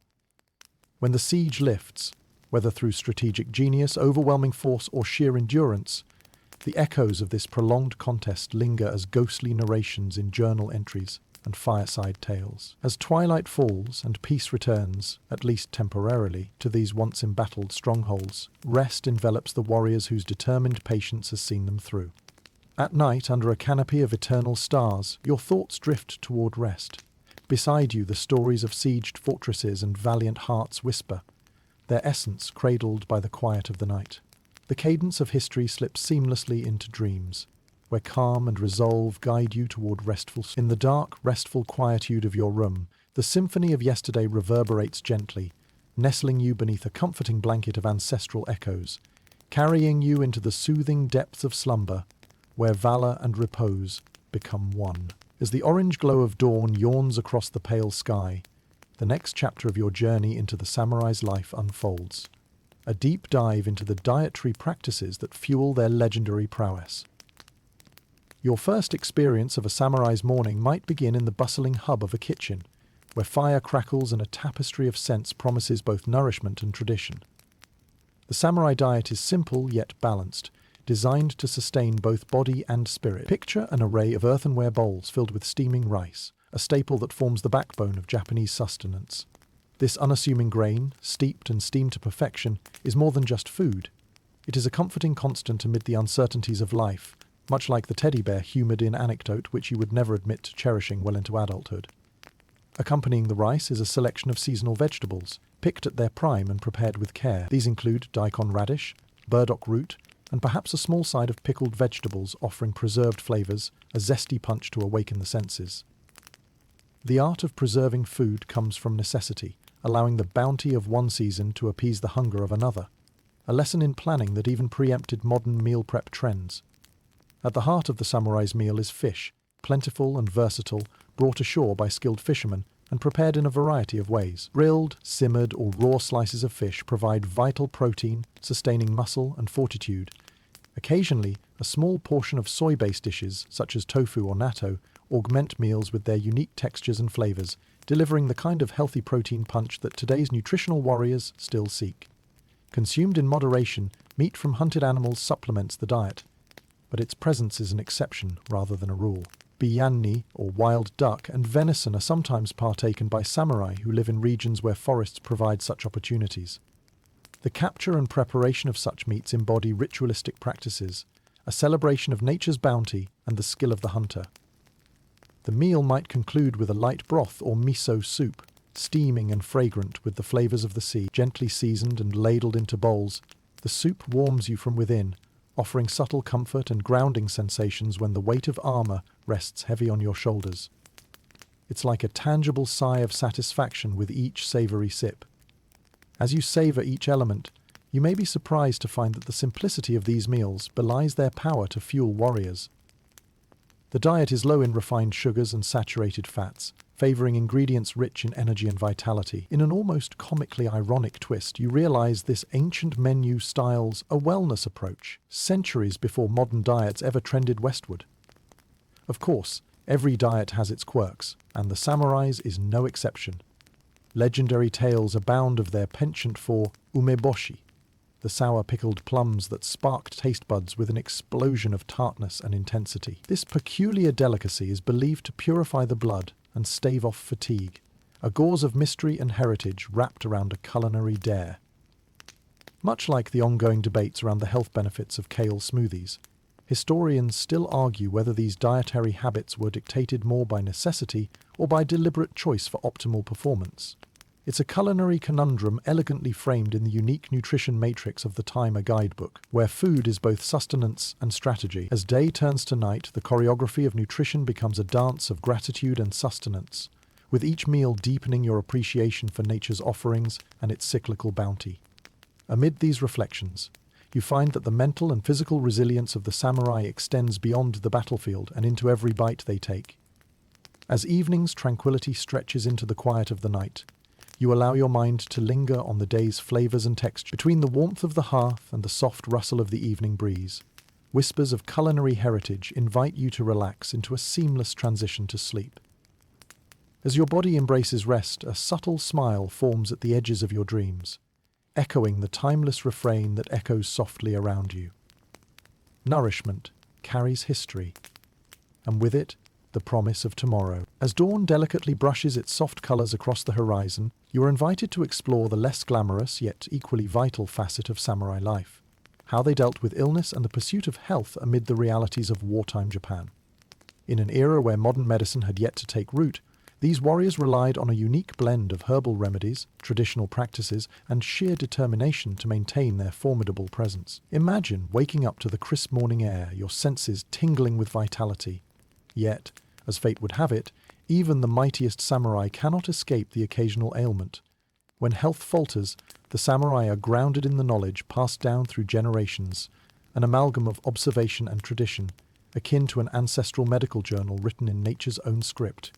When the siege lifts, whether through strategic genius, overwhelming force, or sheer endurance, the echoes of this prolonged contest linger as ghostly narrations in journal entries and fireside tales. As twilight falls and peace returns, at least temporarily, to these once embattled strongholds, rest envelops the warriors whose determined patience has seen them through. At night, under a canopy of eternal stars, your thoughts drift toward rest. Beside you, the stories of sieged fortresses and valiant hearts whisper, their essence cradled by the quiet of the night. The cadence of history slips seamlessly into dreams, where calm and resolve guide you toward restful. In the dark, restful quietude of your room, the symphony of yesterday reverberates gently, nestling you beneath a comforting blanket of ancestral echoes, carrying you into the soothing depths of slumber, where valor and repose become one. As the orange glow of dawn yawns across the pale sky, the next chapter of your journey into the samurai's life unfolds. A deep dive into the dietary practices that fuel their legendary prowess. Your first experience of a samurai's morning might begin in the bustling hub of a kitchen, where fire crackles and a tapestry of scents promises both nourishment and tradition. The samurai diet is simple yet balanced, designed to sustain both body and spirit. Picture an array of earthenware bowls filled with steaming rice, a staple that forms the backbone of Japanese sustenance. This unassuming grain, steeped and steamed to perfection, is more than just food. It is a comforting constant amid the uncertainties of life, much like the teddy bear humoured in anecdote which you would never admit to cherishing well into adulthood. Accompanying the rice is a selection of seasonal vegetables, picked at their prime and prepared with care. These include daikon radish, burdock root, and perhaps a small side of pickled vegetables offering preserved flavours, a zesty punch to awaken the senses. The art of preserving food comes from necessity, allowing the bounty of one season to appease the hunger of another. A lesson in planning that even preempted modern meal prep trends. At the heart of the samurai's meal is fish, plentiful and versatile, brought ashore by skilled fishermen and prepared in a variety of ways. Grilled, simmered, or raw slices of fish provide vital protein, sustaining muscle and fortitude. Occasionally, a small portion of soy-based dishes, such as tofu or natto, augment meals with their unique textures and flavors, delivering the kind of healthy protein punch that today's nutritional warriors still seek. Consumed in moderation, meat from hunted animals supplements the diet, but its presence is an exception rather than a rule. Biryani, or wild duck, and venison are sometimes partaken by samurai who live in regions where forests provide such opportunities. The capture and preparation of such meats embody ritualistic practices, a celebration of nature's bounty and the skill of the hunter. The meal might conclude with a light broth or miso soup, steaming and fragrant with the flavors of the sea. Gently seasoned and ladled into bowls, the soup warms you from within, offering subtle comfort and grounding sensations when the weight of armor rests heavy on your shoulders. It's like a tangible sigh of satisfaction with each savory sip. As you savor each element, you may be surprised to find that the simplicity of these meals belies their power to fuel warriors. The diet is low in refined sugars and saturated fats, favoring ingredients rich in energy and vitality. In an almost comically ironic twist, you realize this ancient menu styles a wellness approach, centuries before modern diets ever trended westward. Of course, every diet has its quirks, and the samurai's is no exception. Legendary tales abound of their penchant for umeboshi, the sour pickled plums that sparked taste buds with an explosion of tartness and intensity. This peculiar delicacy is believed to purify the blood and stave off fatigue, a gauze of mystery and heritage wrapped around a culinary dare. Much like the ongoing debates around the health benefits of kale smoothies, historians still argue whether these dietary habits were dictated more by necessity or by deliberate choice for optimal performance. It's a culinary conundrum elegantly framed in the unique nutrition matrix of the Timer guidebook, where food is both sustenance and strategy. As day turns to night, the choreography of nutrition becomes a dance of gratitude and sustenance, with each meal deepening your appreciation for nature's offerings and its cyclical bounty. Amid these reflections, you find that the mental and physical resilience of the samurai extends beyond the battlefield and into every bite they take. As evening's tranquility stretches into the quiet of the night, you allow your mind to linger on the day's flavors and textures. Between the warmth of the hearth and the soft rustle of the evening breeze, whispers of culinary heritage invite you to relax into a seamless transition to sleep. As your body embraces rest, a subtle smile forms at the edges of your dreams, echoing the timeless refrain that echoes softly around you. Nourishment carries history, and with it, the promise of tomorrow. As dawn delicately brushes its soft colors across the horizon, you are invited to explore the less glamorous yet equally vital facet of samurai life, how they dealt with illness and the pursuit of health amid the realities of wartime Japan. In an era where modern medicine had yet to take root, these warriors relied on a unique blend of herbal remedies, traditional practices, and sheer determination to maintain their formidable presence. Imagine waking up to the crisp morning air, your senses tingling with vitality. Yet, as fate would have it, even the mightiest samurai cannot escape the occasional ailment. When health falters, the samurai are grounded in the knowledge passed down through generations, an amalgam of observation and tradition, akin to an ancestral medical journal written in nature's own script.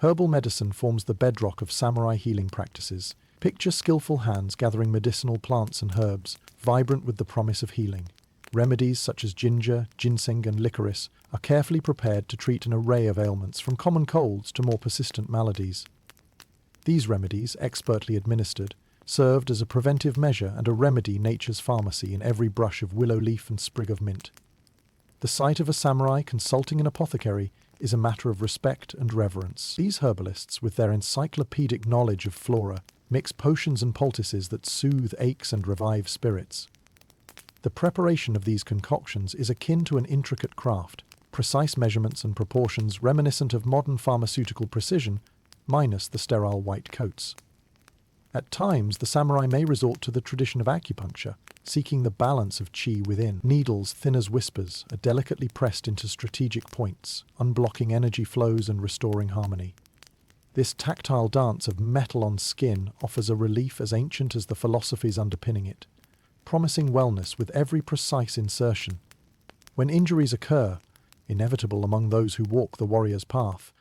Herbal medicine forms the bedrock of samurai healing practices. Picture skillful hands gathering medicinal plants and herbs, vibrant with the promise of healing. Remedies such as ginger, ginseng, and licorice are carefully prepared to treat an array of ailments, from common colds to more persistent maladies. These remedies, expertly administered, served as a preventive measure and a remedy nature's pharmacy in every brush of willow leaf and sprig of mint. The sight of a samurai consulting an apothecary is a matter of respect and reverence. These herbalists, with their encyclopedic knowledge of flora, mix potions and poultices that soothe aches and revive spirits. The preparation of these concoctions is akin to an intricate craft, precise measurements and proportions reminiscent of modern pharmaceutical precision, minus the sterile white coats. At times, the samurai may resort to the tradition of acupuncture, seeking the balance of chi within. Needles thin as whispers are delicately pressed into strategic points, unblocking energy flows and restoring harmony. This tactile dance of metal on skin offers a relief as ancient as the philosophies underpinning it, promising wellness with every precise insertion. When injuries occur, inevitable among those who walk the warrior's path,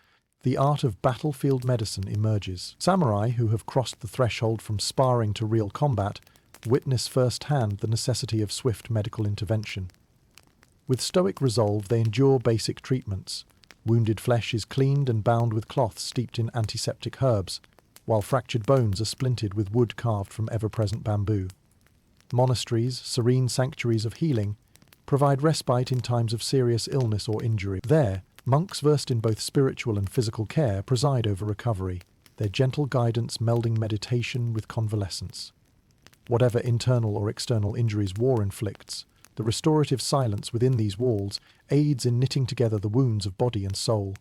the art of battlefield medicine emerges. Samurai who have crossed the threshold from sparring to real combat witness firsthand the necessity of swift medical intervention. With stoic resolve, they endure basic treatments. Wounded flesh is cleaned and bound with cloths steeped in antiseptic herbs, while fractured bones are splintered with wood carved from ever-present bamboo. Monasteries, serene sanctuaries of healing, provide respite in times of serious illness or injury. There, monks versed in both spiritual and physical care preside over recovery, their gentle guidance melding meditation with convalescence. Whatever internal or external injuries war inflicts, the restorative silence within these walls aids in knitting together the wounds of body and soul.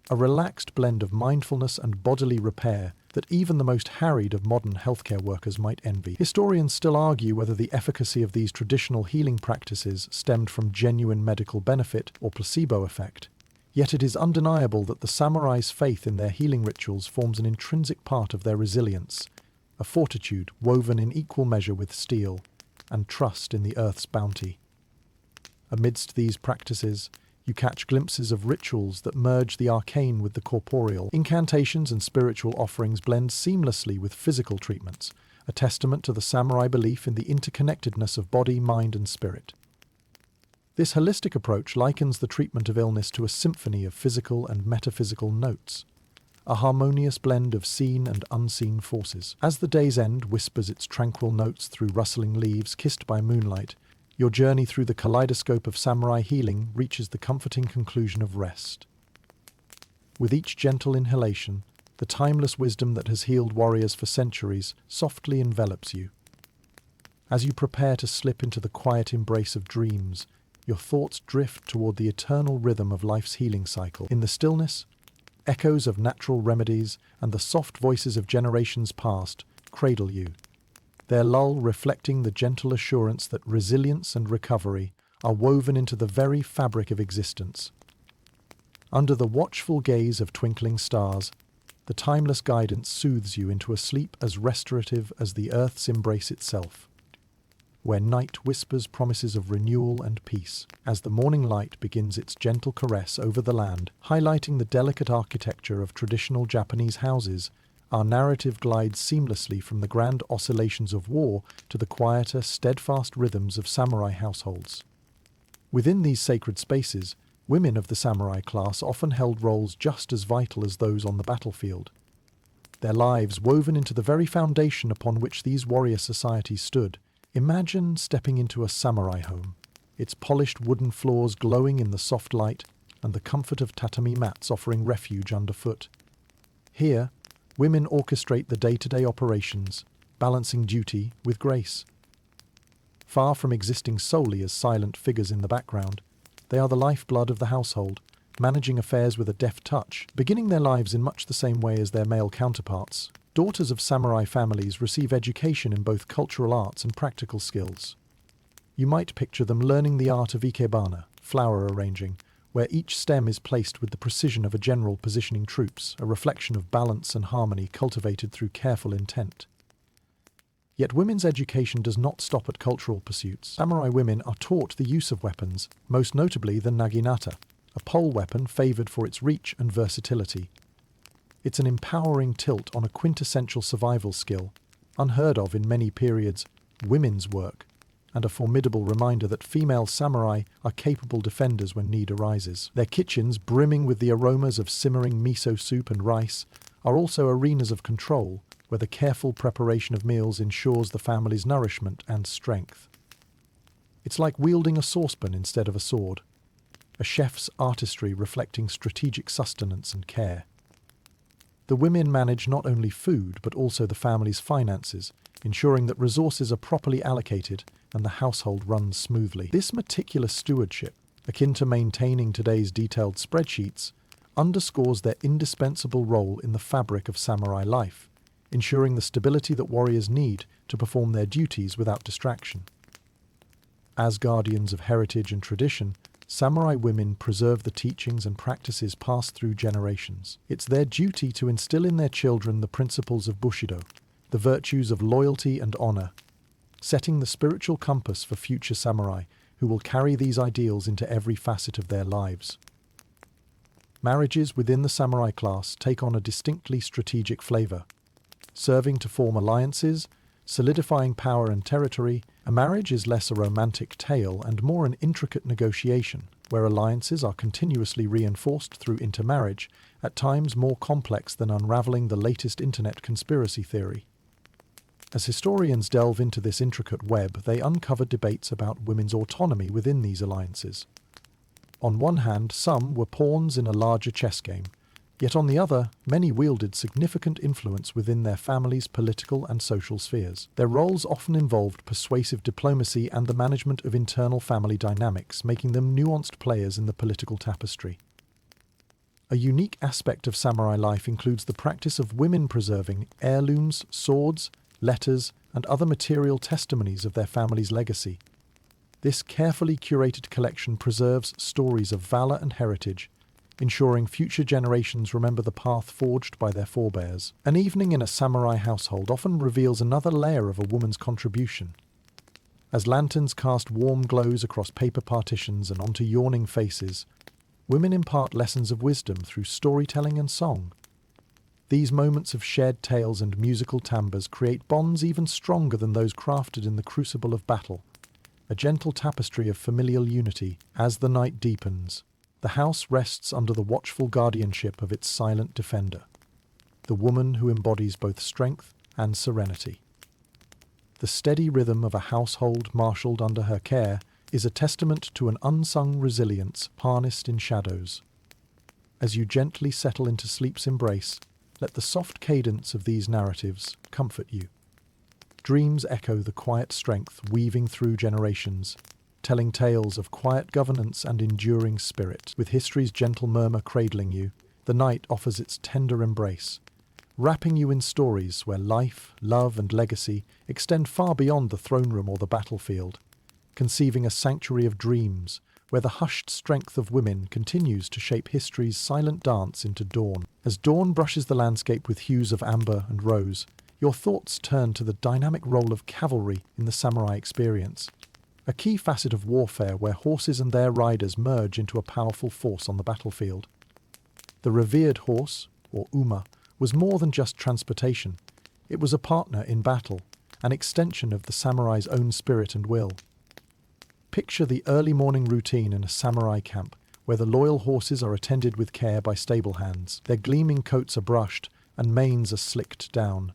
A relaxed blend of mindfulness and bodily repair that even the most harried of modern healthcare workers might envy. Historians still argue whether the efficacy of these traditional healing practices stemmed from genuine medical benefit or placebo effect. Yet it is undeniable that the samurai's faith in their healing rituals forms an intrinsic part of their resilience, a fortitude woven in equal measure with steel, and trust in the earth's bounty. Amidst these practices, you catch glimpses of rituals that merge the arcane with the corporeal. Incantations and spiritual offerings blend seamlessly with physical treatments, a testament to the samurai belief in the interconnectedness of body, mind, and spirit. This holistic approach likens the treatment of illness to a symphony of physical and metaphysical notes, a harmonious blend of seen and unseen forces. As the day's end whispers its tranquil notes through rustling leaves kissed by moonlight, your journey through the kaleidoscope of samurai healing reaches the comforting conclusion of rest. With each gentle inhalation, the timeless wisdom that has healed warriors for centuries softly envelops you. As you prepare to slip into the quiet embrace of dreams, your thoughts drift toward the eternal rhythm of life's healing cycle. In the stillness, echoes of natural remedies and the soft voices of generations past cradle you, their lull reflecting the gentle assurance that resilience and recovery are woven into the very fabric of existence. Under the watchful gaze of twinkling stars, the timeless guidance soothes you into a sleep as restorative as the earth's embrace itself, where night whispers promises of renewal and peace, as the morning light begins its gentle caress over the land, highlighting the delicate architecture of traditional Japanese houses. Our narrative glides seamlessly from the grand oscillations of war to the quieter, steadfast rhythms of samurai households. Within these sacred spaces, women of the samurai class often held roles just as vital as those on the battlefield. Their lives woven into the very foundation upon which these warrior societies stood. Imagine stepping into a samurai home, its polished wooden floors glowing in the soft light and the comfort of tatami mats offering refuge underfoot. Here, women orchestrate the day-to-day operations, balancing duty with grace. Far from existing solely as silent figures in the background, they are the lifeblood of the household, managing affairs with a deft touch, beginning their lives in much the same way as their male counterparts. Daughters of samurai families receive education in both cultural arts and practical skills. You might picture them learning the art of ikebana, flower arranging, where each stem is placed with the precision of a general positioning troops, a reflection of balance and harmony cultivated through careful intent. Yet women's education does not stop at cultural pursuits. Samurai women are taught the use of weapons, most notably the naginata, a pole weapon favoured for its reach and versatility. It's an empowering tilt on a quintessential survival skill, unheard of in many periods, women's work, and a formidable reminder that female samurai are capable defenders when need arises. Their kitchens, brimming with the aromas of simmering miso soup and rice, are also arenas of control, where the careful preparation of meals ensures the family's nourishment and strength. It's like wielding a saucepan instead of a sword, a chef's artistry reflecting strategic sustenance and care. The women manage not only food but also the family's finances, ensuring that resources are properly allocated and the household runs smoothly. This meticulous stewardship, akin to maintaining today's detailed spreadsheets, underscores their indispensable role in the fabric of samurai life, ensuring the stability that warriors need to perform their duties without distraction. As guardians of heritage and tradition, samurai women preserve the teachings and practices passed through generations. It's their duty to instill in their children the principles of Bushido, the virtues of loyalty and honor, setting the spiritual compass for future samurai who will carry these ideals into every facet of their lives. Marriages within the samurai class take on a distinctly strategic flavor, serving to form alliances, solidifying power and territory. A marriage is less a romantic tale and more an intricate negotiation, where alliances are continuously reinforced through intermarriage, at times more complex than unraveling the latest internet conspiracy theory. As historians delve into this intricate web, they uncover debates about women's autonomy within these alliances. On one hand, some were pawns in a larger chess game, yet on the other, many wielded significant influence within their families' political and social spheres. Their roles often involved persuasive diplomacy and the management of internal family dynamics, making them nuanced players in the political tapestry. A unique aspect of samurai life includes the practice of women preserving heirlooms, swords, letters, and other material testimonies of their family's legacy. This carefully curated collection preserves stories of valor and heritage, ensuring future generations remember the path forged by their forebears. An evening in a samurai household often reveals another layer of a woman's contribution. As lanterns cast warm glows across paper partitions and onto yawning faces, women impart lessons of wisdom through storytelling and song. These moments of shared tales and musical timbres create bonds even stronger than those crafted in the crucible of battle, a gentle tapestry of familial unity. As the night deepens, the house rests under the watchful guardianship of its silent defender, the woman who embodies both strength and serenity. The steady rhythm of a household marshalled under her care is a testament to an unsung resilience harnessed in shadows. As you gently settle into sleep's embrace, let the soft cadence of these narratives comfort you. Dreams echo the quiet strength weaving through generations, telling tales of quiet governance and enduring spirit. With history's gentle murmur cradling you, the night offers its tender embrace, wrapping you in stories where life, love, and legacy extend far beyond the throne room or the battlefield, conceiving a sanctuary of dreams where the hushed strength of women continues to shape history's silent dance into dawn. As dawn brushes the landscape with hues of amber and rose, your thoughts turn to the dynamic role of cavalry in the samurai experience, a key facet of warfare where horses and their riders merge into a powerful force on the battlefield. The revered horse, or uma, was more than just transportation. It was a partner in battle, an extension of the samurai's own spirit and will. Picture the early morning routine in a samurai camp, where the loyal horses are attended with care by stable hands. Their gleaming coats are brushed and manes are slicked down,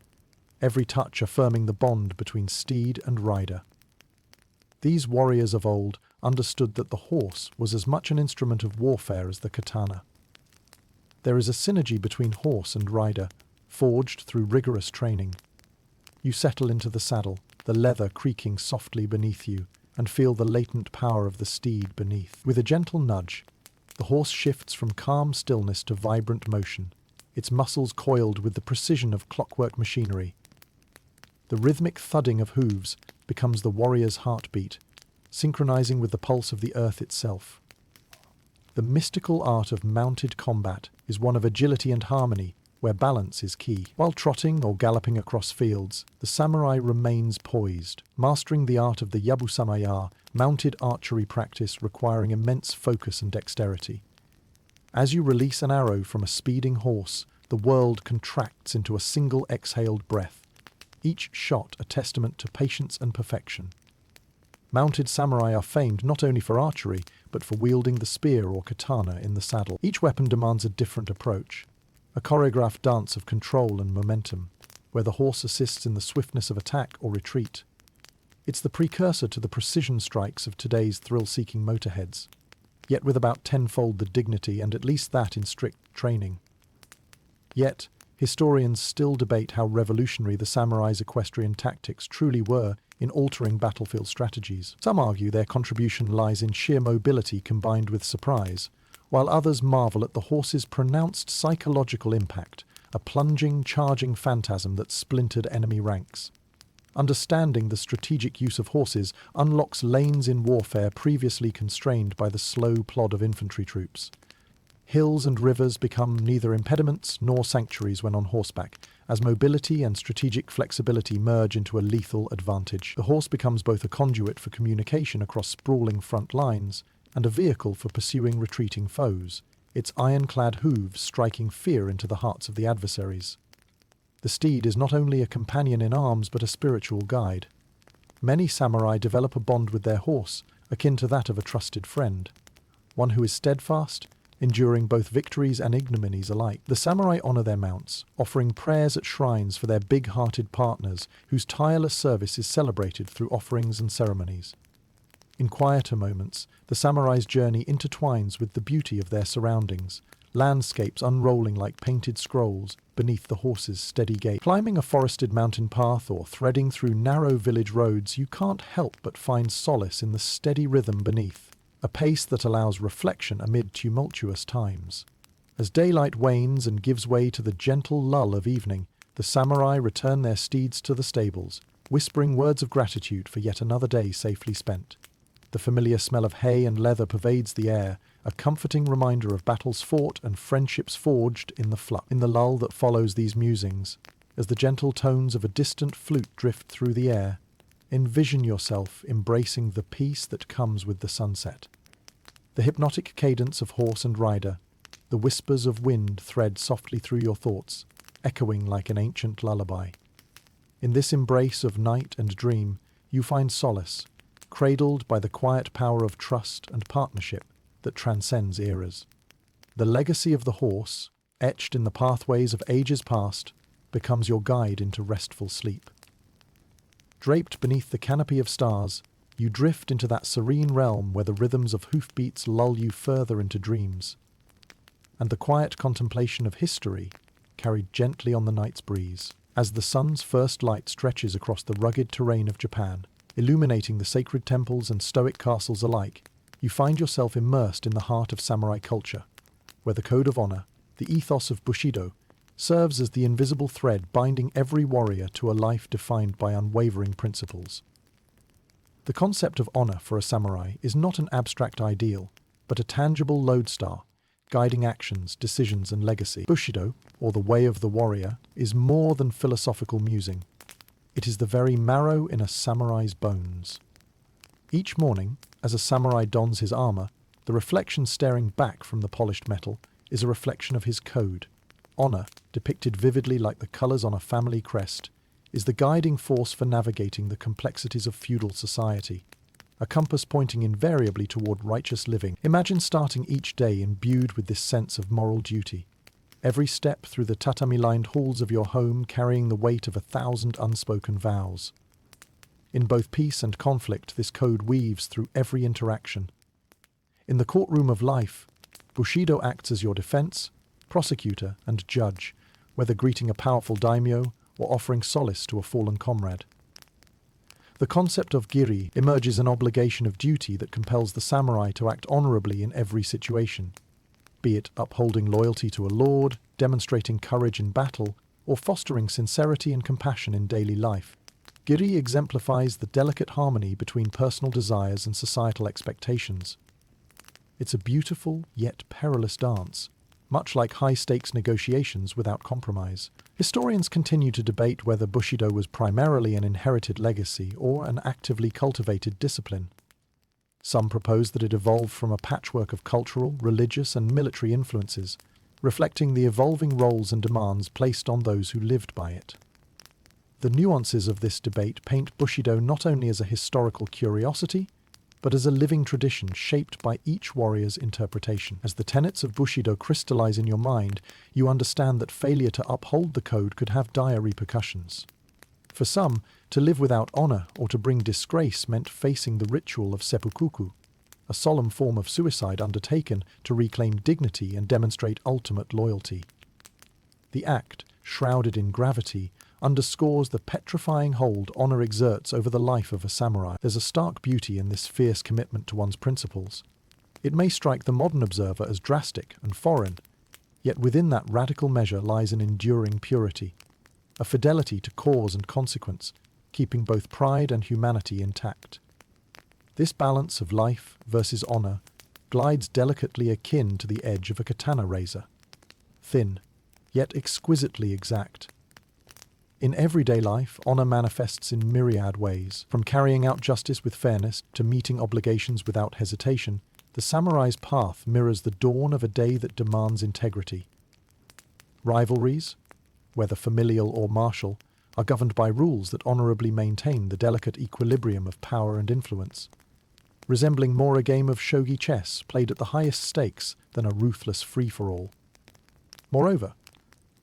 every touch affirming the bond between steed and rider. These warriors of old understood that the horse was as much an instrument of warfare as the katana. There is a synergy between horse and rider, forged through rigorous training. You settle into the saddle, the leather creaking softly beneath you, and feel the latent power of the steed beneath. With a gentle nudge, the horse shifts from calm stillness to vibrant motion, its muscles coiled with the precision of clockwork machinery. The rhythmic thudding of hooves becomes the warrior's heartbeat, synchronizing with the pulse of the earth itself. The mystical art of mounted combat is one of agility and harmony, where balance is key. While trotting or galloping across fields, the samurai remains poised, mastering the art of the yabusamaya, mounted archery practice requiring immense focus and dexterity. As you release an arrow from a speeding horse, the world contracts into a single exhaled breath, each shot a testament to patience and perfection. Mounted samurai are famed not only for archery, but for wielding the spear or katana in the saddle. Each weapon demands a different approach, a choreographed dance of control and momentum, where the horse assists in the swiftness of attack or retreat. It's the precursor to the precision strikes of today's thrill-seeking motorheads, yet with about tenfold the dignity and at least that in strict training. Yet, historians still debate how revolutionary the samurai's equestrian tactics truly were in altering battlefield strategies. Some argue their contribution lies in sheer mobility combined with surprise, while others marvel at the horse's pronounced psychological impact, a plunging, charging phantasm that splintered enemy ranks. Understanding the strategic use of horses unlocks lanes in warfare previously constrained by the slow plod of infantry troops. Hills and rivers become neither impediments nor sanctuaries when on horseback, as mobility and strategic flexibility merge into a lethal advantage. The horse becomes both a conduit for communication across sprawling front lines and a vehicle for pursuing retreating foes, its ironclad hooves striking fear into the hearts of the adversaries. The steed is not only a companion in arms but a spiritual guide. Many samurai develop a bond with their horse, akin to that of a trusted friend, one who is steadfast, enduring both victories and ignominies alike. The samurai honor their mounts, offering prayers at shrines for their big-hearted partners whose tireless service is celebrated through offerings and ceremonies. In quieter moments, the samurai's journey intertwines with the beauty of their surroundings, landscapes unrolling like painted scrolls beneath the horse's steady gait. Climbing a forested mountain path or threading through narrow village roads, you can't help but find solace in the steady rhythm beneath, a pace that allows reflection amid tumultuous times. As daylight wanes and gives way to the gentle lull of evening, the samurai return their steeds to the stables, whispering words of gratitude for yet another day safely spent. The familiar smell of hay and leather pervades the air, a comforting reminder of battles fought and friendships forged in the lull that follows these musings. As the gentle tones of a distant flute drift through the air, envision yourself embracing the peace that comes with the sunset. The hypnotic cadence of horse and rider, the whispers of wind thread softly through your thoughts, echoing like an ancient lullaby. In this embrace of night and dream, you find solace, cradled by the quiet power of trust and partnership that transcends eras. The legacy of the horse, etched in the pathways of ages past, becomes your guide into restful sleep. Draped beneath the canopy of stars, you drift into that serene realm where the rhythms of hoofbeats lull you further into dreams, and the quiet contemplation of history carried gently on the night's breeze. As the sun's first light stretches across the rugged terrain of Japan, illuminating the sacred temples and stoic castles alike, you find yourself immersed in the heart of samurai culture, where the code of honor, the ethos of Bushido, serves as the invisible thread binding every warrior to a life defined by unwavering principles. The concept of honor for a samurai is not an abstract ideal, but a tangible lodestar, guiding actions, decisions, and legacy. Bushido, or the way of the warrior, is more than philosophical musing. It is the very marrow in a samurai's bones. Each morning, as a samurai dons his armor, the reflection staring back from the polished metal is a reflection of his code. Honor, depicted vividly like the colors on a family crest, is the guiding force for navigating the complexities of feudal society, a compass pointing invariably toward righteous living. Imagine starting each day imbued with this sense of moral duty, every step through the tatami-lined halls of your home carrying the weight of 1,000 unspoken vows. In both peace and conflict, this code weaves through every interaction. In the courtroom of life, Bushido acts as your defense, prosecutor, and judge, whether greeting a powerful daimyo or offering solace to a fallen comrade. The concept of giri emerges an obligation of duty that compels the samurai to act honorably in every situation, be it upholding loyalty to a lord, demonstrating courage in battle, or fostering sincerity and compassion in daily life. Giri exemplifies the delicate harmony between personal desires and societal expectations. It's a beautiful yet perilous dance, much like high-stakes negotiations without compromise. Historians continue to debate whether Bushido was primarily an inherited legacy or an actively cultivated discipline. Some propose that it evolved from a patchwork of cultural, religious, and military influences, reflecting the evolving roles and demands placed on those who lived by it. The nuances of this debate paint Bushido not only as a historical curiosity, but as a living tradition shaped by each warrior's interpretation. As the tenets of Bushido crystallize in your mind, you understand that failure to uphold the code could have dire repercussions. For some, to live without honor or to bring disgrace meant facing the ritual of seppuku, a solemn form of suicide undertaken to reclaim dignity and demonstrate ultimate loyalty. The act, shrouded in gravity, underscores the petrifying hold honor exerts over the life of a samurai. There's a stark beauty in this fierce commitment to one's principles. It may strike the modern observer as drastic and foreign, yet within that radical measure lies an enduring purity, a fidelity to cause and consequence, keeping both pride and humanity intact. This balance of life versus honor glides delicately akin to the edge of a katana razor, thin, yet exquisitely exact. In everyday life, honor manifests in myriad ways. From carrying out justice with fairness to meeting obligations without hesitation, the samurai's path mirrors the dawn of a day that demands integrity. Rivalries, whether familial or martial, are governed by rules that honorably maintain the delicate equilibrium of power and influence, resembling more a game of shogi chess played at the highest stakes than a ruthless free-for-all. Moreover,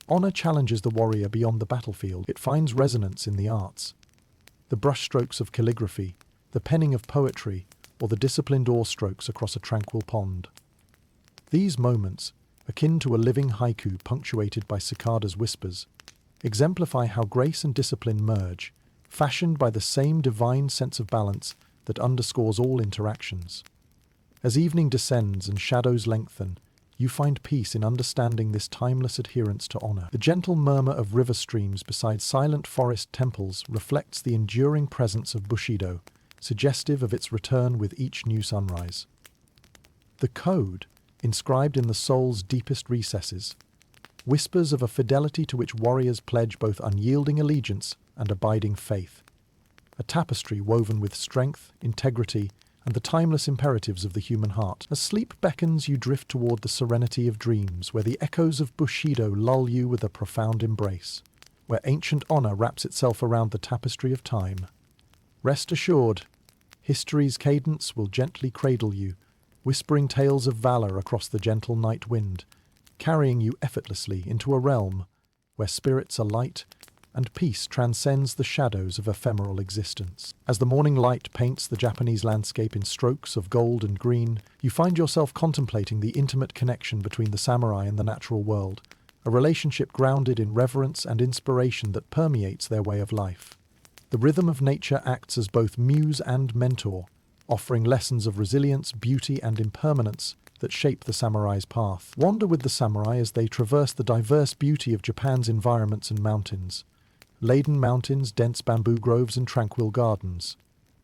honor challenges the warrior beyond the battlefield. It finds resonance in the arts. The brushstrokes of calligraphy, the penning of poetry, or the disciplined oar strokes across a tranquil pond. These moments, akin to a living haiku punctuated by cicadas' whispers, exemplify how grace and discipline merge, fashioned by the same divine sense of balance that underscores all interactions. As evening descends and shadows lengthen, you find peace in understanding this timeless adherence to honor. The gentle murmur of river streams beside silent forest temples reflects the enduring presence of Bushido, suggestive of its return with each new sunrise. The code, inscribed in the soul's deepest recesses, whispers of a fidelity to which warriors pledge both unyielding allegiance and abiding faith. A tapestry woven with strength, integrity, and the timeless imperatives of the human heart. As sleep beckons, you drift toward the serenity of dreams, where the echoes of Bushido lull you with a profound embrace, where ancient honor wraps itself around the tapestry of time. Rest assured, history's cadence will gently cradle you, whispering tales of valor across the gentle night wind, carrying you effortlessly into a realm where spirits are light and peace transcends the shadows of ephemeral existence. As the morning light paints the Japanese landscape in strokes of gold and green, you find yourself contemplating the intimate connection between the samurai and the natural world, a relationship grounded in reverence and inspiration that permeates their way of life. The rhythm of nature acts as both muse and mentor, offering lessons of resilience, beauty, and impermanence that shape the samurai's path. Wander with the samurai as they traverse the diverse beauty of Japan's environments and mountains. Laden mountains, dense bamboo groves, and tranquil gardens.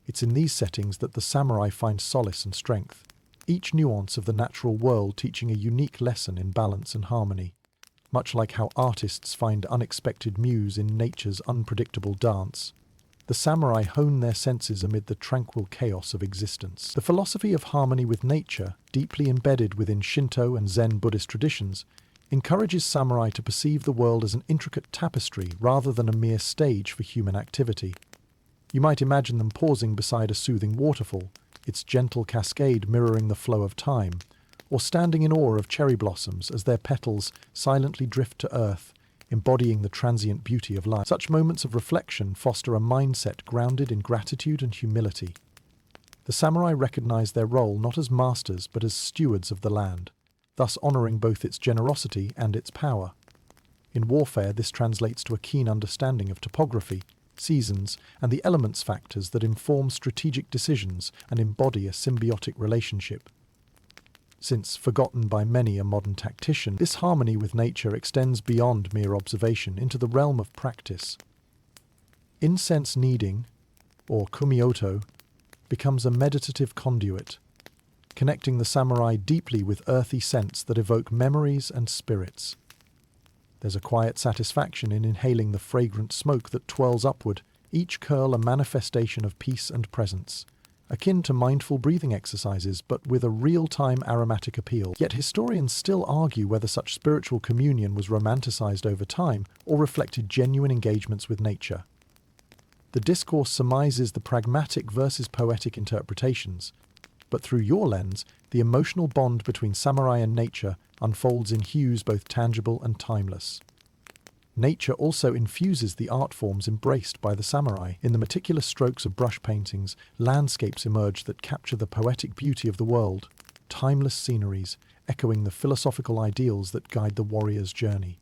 It's in these settings that the samurai find solace and strength, each nuance of the natural world teaching a unique lesson in balance and harmony, much like how artists find unexpected muse in nature's unpredictable dance. The samurai hone their senses amid the tranquil chaos of existence. The philosophy of harmony with nature, deeply embedded within Shinto and Zen Buddhist traditions, encourages samurai to perceive the world as an intricate tapestry rather than a mere stage for human activity. You might imagine them pausing beside a soothing waterfall, its gentle cascade mirroring the flow of time, or standing in awe of cherry blossoms as their petals silently drift to earth, embodying the transient beauty of life. Such moments of reflection foster a mindset grounded in gratitude and humility. The samurai recognize their role not as masters but as stewards of the land, thus honoring both its generosity and its power. In warfare, this translates to a keen understanding of topography, seasons, and the elements factors that inform strategic decisions and embody a symbiotic relationship. Since forgotten by many a modern tactician, this harmony with nature extends beyond mere observation into the realm of practice. Incense kneading, or kumioto, becomes a meditative conduit, connecting the samurai deeply with earthy scents that evoke memories and spirits. There's a quiet satisfaction in inhaling the fragrant smoke that twirls upward, each curl a manifestation of peace and presence, akin to mindful breathing exercises but with a real-time aromatic appeal. Yet historians still argue whether such spiritual communion was romanticized over time or reflected genuine engagements with nature. The discourse surmises the pragmatic versus poetic interpretations, but through your lens, the emotional bond between samurai and nature unfolds in hues both tangible and timeless. Nature also infuses the art forms embraced by the samurai. In the meticulous strokes of brush paintings, landscapes emerge that capture the poetic beauty of the world, timeless sceneries echoing the philosophical ideals that guide the warrior's journey.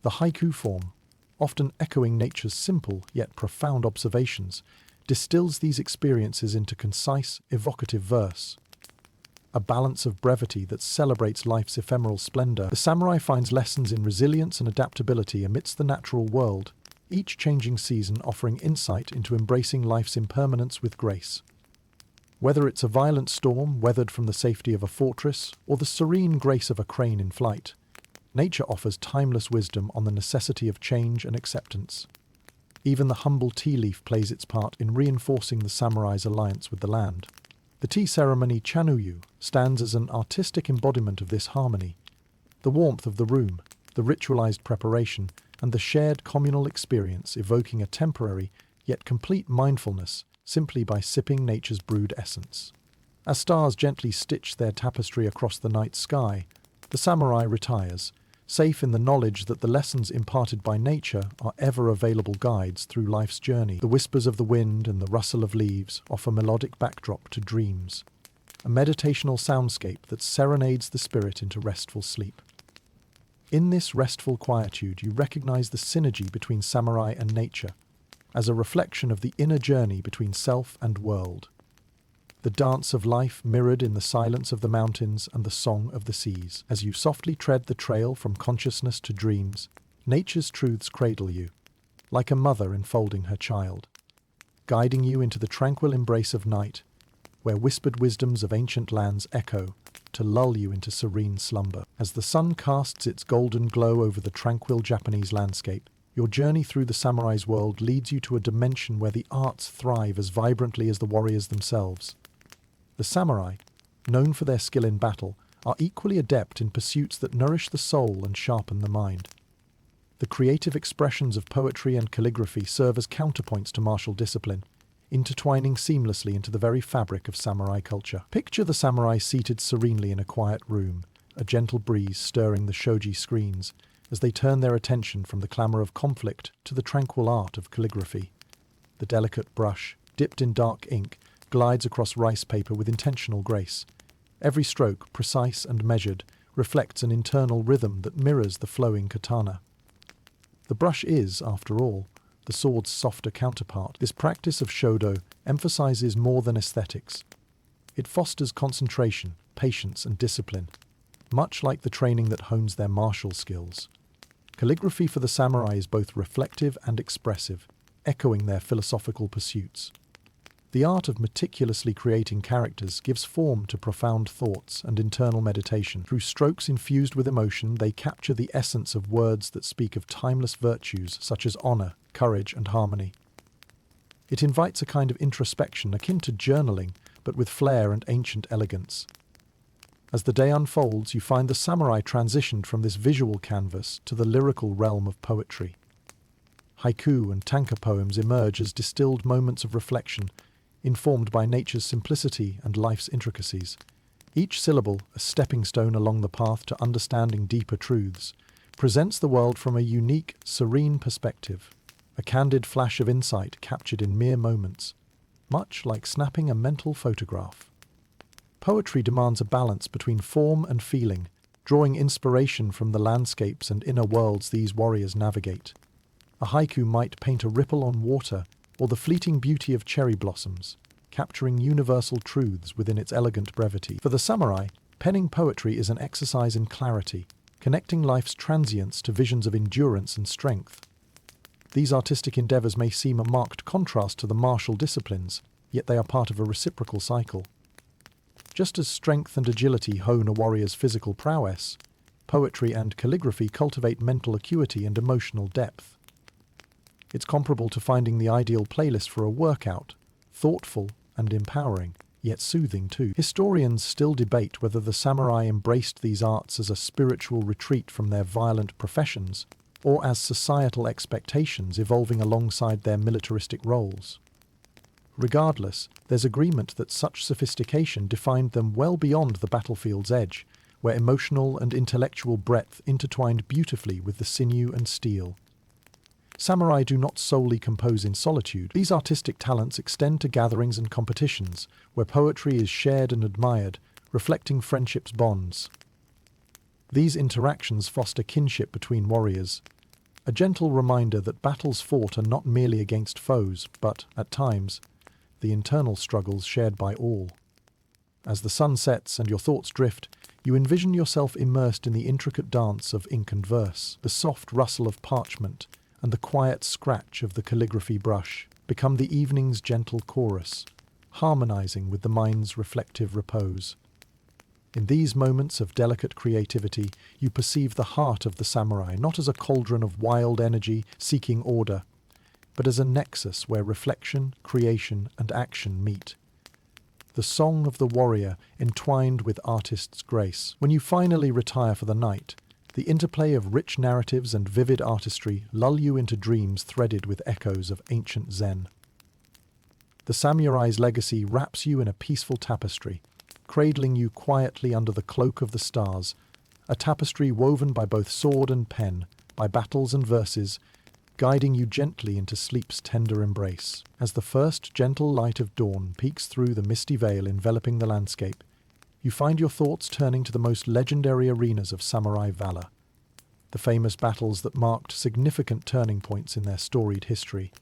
The haiku form, often echoing nature's simple yet profound observations, distills these experiences into concise, evocative verse. A balance of brevity that celebrates life's ephemeral splendor. The samurai finds lessons in resilience and adaptability amidst the natural world, each changing season offering insight into embracing life's impermanence with grace. Whether it's a violent storm weathered from the safety of a fortress or the serene grace of a crane in flight, nature offers timeless wisdom on the necessity of change and acceptance. Even the humble tea leaf plays its part in reinforcing the samurai's alliance with the land. The tea ceremony Chanuyu stands as an artistic embodiment of this harmony. The warmth of the room, the ritualized preparation, and the shared communal experience evoking a temporary yet complete mindfulness simply by sipping nature's brewed essence. As stars gently stitch their tapestry across the night sky, the samurai retires, safe in the knowledge that the lessons imparted by nature are ever-available guides through life's journey. The whispers of the wind and the rustle of leaves offer melodic backdrop to dreams, a meditational soundscape that serenades the spirit into restful sleep. In this restful quietude, you recognize the synergy between samurai and nature, as a reflection of the inner journey between self and world. the dance of life mirrored in the silence of the mountains and the song of the seas. As you softly tread the trail from consciousness to dreams, nature's truths cradle you, like a mother enfolding her child, guiding you into the tranquil embrace of night, where whispered wisdoms of ancient lands echo to lull you into serene slumber. As the sun casts its golden glow over the tranquil Japanese landscape, your journey through the samurai's world leads you to a dimension where the arts thrive as vibrantly as the warriors themselves. The samurai, known for their skill in battle, are equally adept in pursuits that nourish the soul and sharpen the mind. The creative expressions of poetry and calligraphy serve as counterpoints to martial discipline, intertwining seamlessly into the very fabric of samurai culture. Picture the samurai seated serenely in a quiet room, a gentle breeze stirring the shoji screens, as they turn their attention from the clamour of conflict to the tranquil art of calligraphy. The delicate brush, dipped in dark ink, glides across rice paper with intentional grace. Every stroke, precise and measured, reflects an internal rhythm that mirrors the flowing katana. The brush is, after all, the sword's softer counterpart. This practice of shodo emphasizes more than aesthetics. It fosters concentration, patience, and discipline, much like the training that hones their martial skills. Calligraphy for the samurai is both reflective and expressive, echoing their philosophical pursuits. The art of meticulously creating characters gives form to profound thoughts and internal meditation. Through strokes infused with emotion, they capture the essence of words that speak of timeless virtues such as honor, courage, and harmony. It invites a kind of introspection akin to journaling, but with flair and ancient elegance. As the day unfolds, you find the samurai transitioned from this visual canvas to the lyrical realm of poetry. Haiku and tanka poems emerge as distilled moments of reflection, informed by nature's simplicity and life's intricacies. Each syllable, a stepping stone along the path to understanding deeper truths, presents the world from a unique, serene perspective, a candid flash of insight captured in mere moments, much like snapping a mental photograph. Poetry demands a balance between form and feeling, drawing inspiration from the landscapes and inner worlds these warriors navigate. A haiku might paint a ripple on water, or the fleeting beauty of cherry blossoms, capturing universal truths within its elegant brevity. For the samurai, penning poetry is an exercise in clarity, connecting life's transience to visions of endurance and strength. These artistic endeavors may seem a marked contrast to the martial disciplines, yet they are part of a reciprocal cycle. Just as strength and agility hone a warrior's physical prowess, poetry and calligraphy cultivate mental acuity and emotional depth. It's comparable to finding the ideal playlist for a workout, thoughtful and empowering, yet soothing too. Historians still debate whether the samurai embraced these arts as a spiritual retreat from their violent professions, or as societal expectations evolving alongside their militaristic roles. Regardless, there's agreement that such sophistication defined them well beyond the battlefield's edge, where emotional and intellectual breadth intertwined beautifully with the sinew and steel. Samurai do not solely compose in solitude. These artistic talents extend to gatherings and competitions, where poetry is shared and admired, reflecting friendship's bonds. These interactions foster kinship between warriors, a gentle reminder that battles fought are not merely against foes, but, at times, the internal struggles shared by all. As the sun sets and your thoughts drift, you envision yourself immersed in the intricate dance of ink and verse. The soft rustle of parchment and the quiet scratch of the calligraphy brush become the evening's gentle chorus, harmonizing with the mind's reflective repose. In these moments of delicate creativity, you perceive the heart of the samurai not as a cauldron of wild energy seeking order, but as a nexus where reflection, creation, and action meet. The song of the warrior entwined with artist's grace. When you finally retire for the night, the interplay of rich narratives and vivid artistry lull you into dreams threaded with echoes of ancient Zen. The samurai's legacy wraps you in a peaceful tapestry, cradling you quietly under the cloak of the stars, a tapestry woven by both sword and pen, by battles and verses, guiding you gently into sleep's tender embrace. As the first gentle light of dawn peeks through the misty veil enveloping the landscape, you find your thoughts turning to the most legendary arenas of samurai valor, the famous battles that marked significant turning points in their storied history.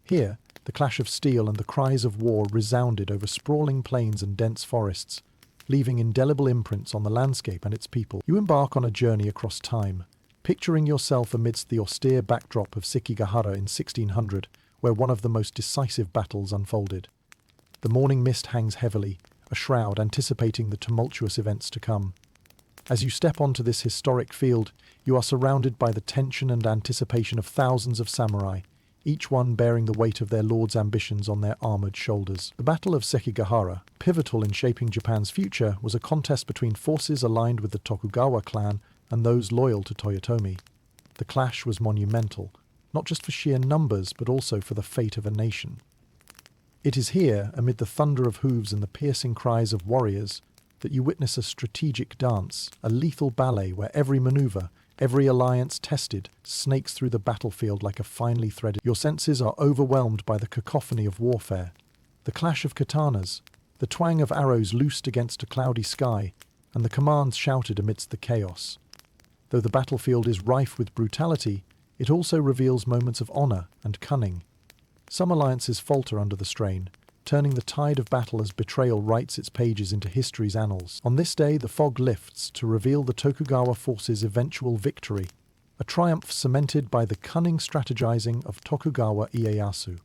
Here, the clash of steel and the cries of war resounded over sprawling plains and dense forests, leaving indelible imprints on the landscape and its people. You embark on a journey across time, picturing yourself amidst the austere backdrop of Sekigahara in 1600, where one of the most decisive battles unfolded. The morning mist hangs heavily, a shroud anticipating the tumultuous events to come. As you step onto this historic field, you are surrounded by the tension and anticipation of thousands of samurai, each one bearing the weight of their lord's ambitions on their armored shoulders. The Battle of Sekigahara, pivotal in shaping Japan's future, was a contest between forces aligned with the Tokugawa clan and those loyal to Toyotomi. The clash was monumental, not just for sheer numbers, but also for the fate of a nation. It is here, amid the thunder of hooves and the piercing cries of warriors, that you witness a strategic dance, a lethal ballet where every maneuver, every alliance tested, snakes through the battlefield like a finely threaded. Your senses are overwhelmed by the cacophony of warfare, the clash of katanas, the twang of arrows loosed against a cloudy sky, and the commands shouted amidst the chaos. Though the battlefield is rife with brutality, it also reveals moments of honor and cunning. Some alliances falter under the strain, turning the tide of battle as betrayal writes its pages into history's annals. On this day, the fog lifts to reveal the Tokugawa force's eventual victory, a triumph cemented by the cunning strategizing of Tokugawa Ieyasu.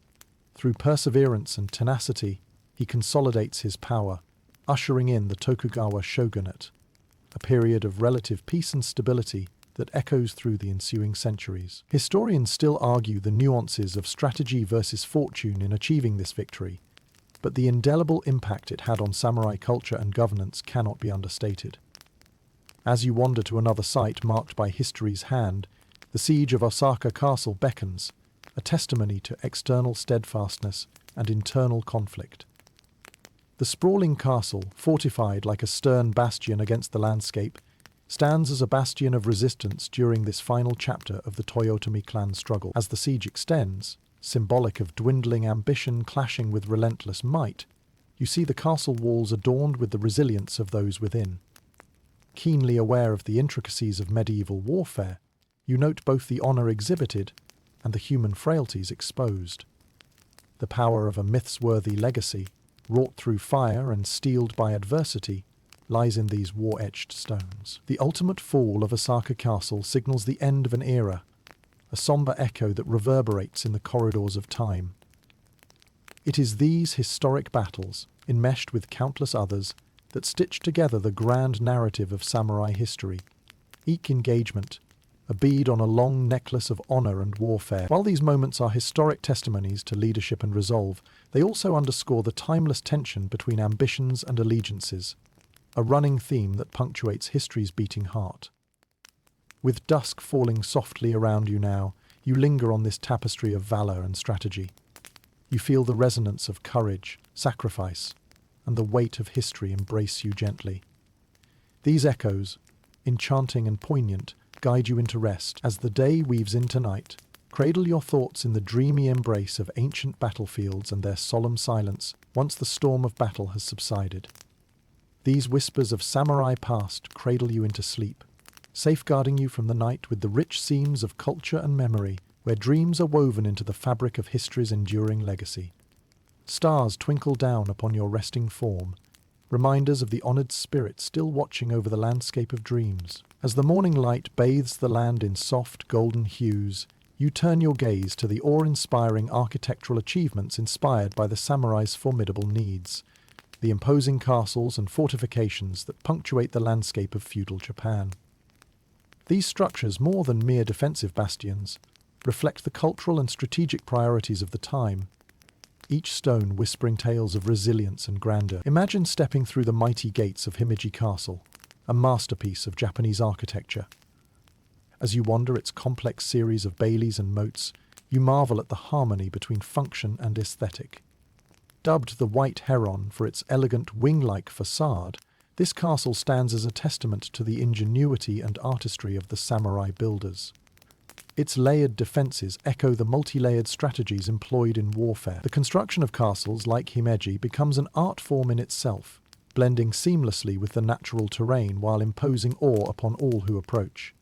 Through perseverance and tenacity, he consolidates his power, ushering in the Tokugawa shogunate, a period of relative peace and stability that echoes through the ensuing centuries. Historians still argue the nuances of strategy versus fortune in achieving this victory, but the indelible impact it had on samurai culture and governance cannot be understated. As you wander to another site marked by history's hand, the siege of Osaka Castle beckons, a testimony to external steadfastness and internal conflict. The sprawling castle, fortified like a stern bastion against the landscape, stands as a bastion of resistance during this final chapter of the Toyotomi clan struggle. As the siege extends, symbolic of dwindling ambition clashing with relentless might, you see the castle walls adorned with the resilience of those within. Keenly aware of the intricacies of medieval warfare, you note both the honor exhibited and the human frailties exposed. The power of a myths-worthy legacy, wrought through fire and steeled by adversity, lies in these war-etched stones. The ultimate fall of Osaka Castle signals the end of an era, a somber echo that reverberates in the corridors of time. It is these historic battles, enmeshed with countless others, that stitch together the grand narrative of samurai history. Each engagement, a bead on a long necklace of honor and warfare. While these moments are historic testimonies to leadership and resolve, they also underscore the timeless tension between ambitions and allegiances, a running theme that punctuates history's beating heart. With dusk falling softly around you now, you linger on this tapestry of valor and strategy. You feel the resonance of courage, sacrifice, and the weight of history embrace you gently. These echoes, enchanting and poignant, guide you into rest. As the day weaves into night, cradle your thoughts in the dreamy embrace of ancient battlefields and their solemn silence once the storm of battle has subsided. These whispers of samurai past cradle you into sleep, safeguarding you from the night with the rich seams of culture and memory, where dreams are woven into the fabric of history's enduring legacy. Stars twinkle down upon your resting form, reminders of the honored spirit still watching over the landscape of dreams. As the morning light bathes the land in soft, golden hues, you turn your gaze to the awe-inspiring architectural achievements inspired by the samurai's formidable needs, the imposing castles and fortifications that punctuate the landscape of feudal Japan. These structures, more than mere defensive bastions, reflect the cultural and strategic priorities of the time, each stone whispering tales of resilience and grandeur. Imagine stepping through the mighty gates of Himeji Castle, a masterpiece of Japanese architecture. As you wander its complex series of baileys and moats, you marvel at the harmony between function and aesthetic. Dubbed the White Heron for its elegant wing-like facade, this castle stands as a testament to the ingenuity and artistry of the samurai builders. Its layered defences echo the multi-layered strategies employed in warfare. The construction of castles like Himeji becomes an art form in itself, blending seamlessly with the natural terrain while imposing awe upon all who approach.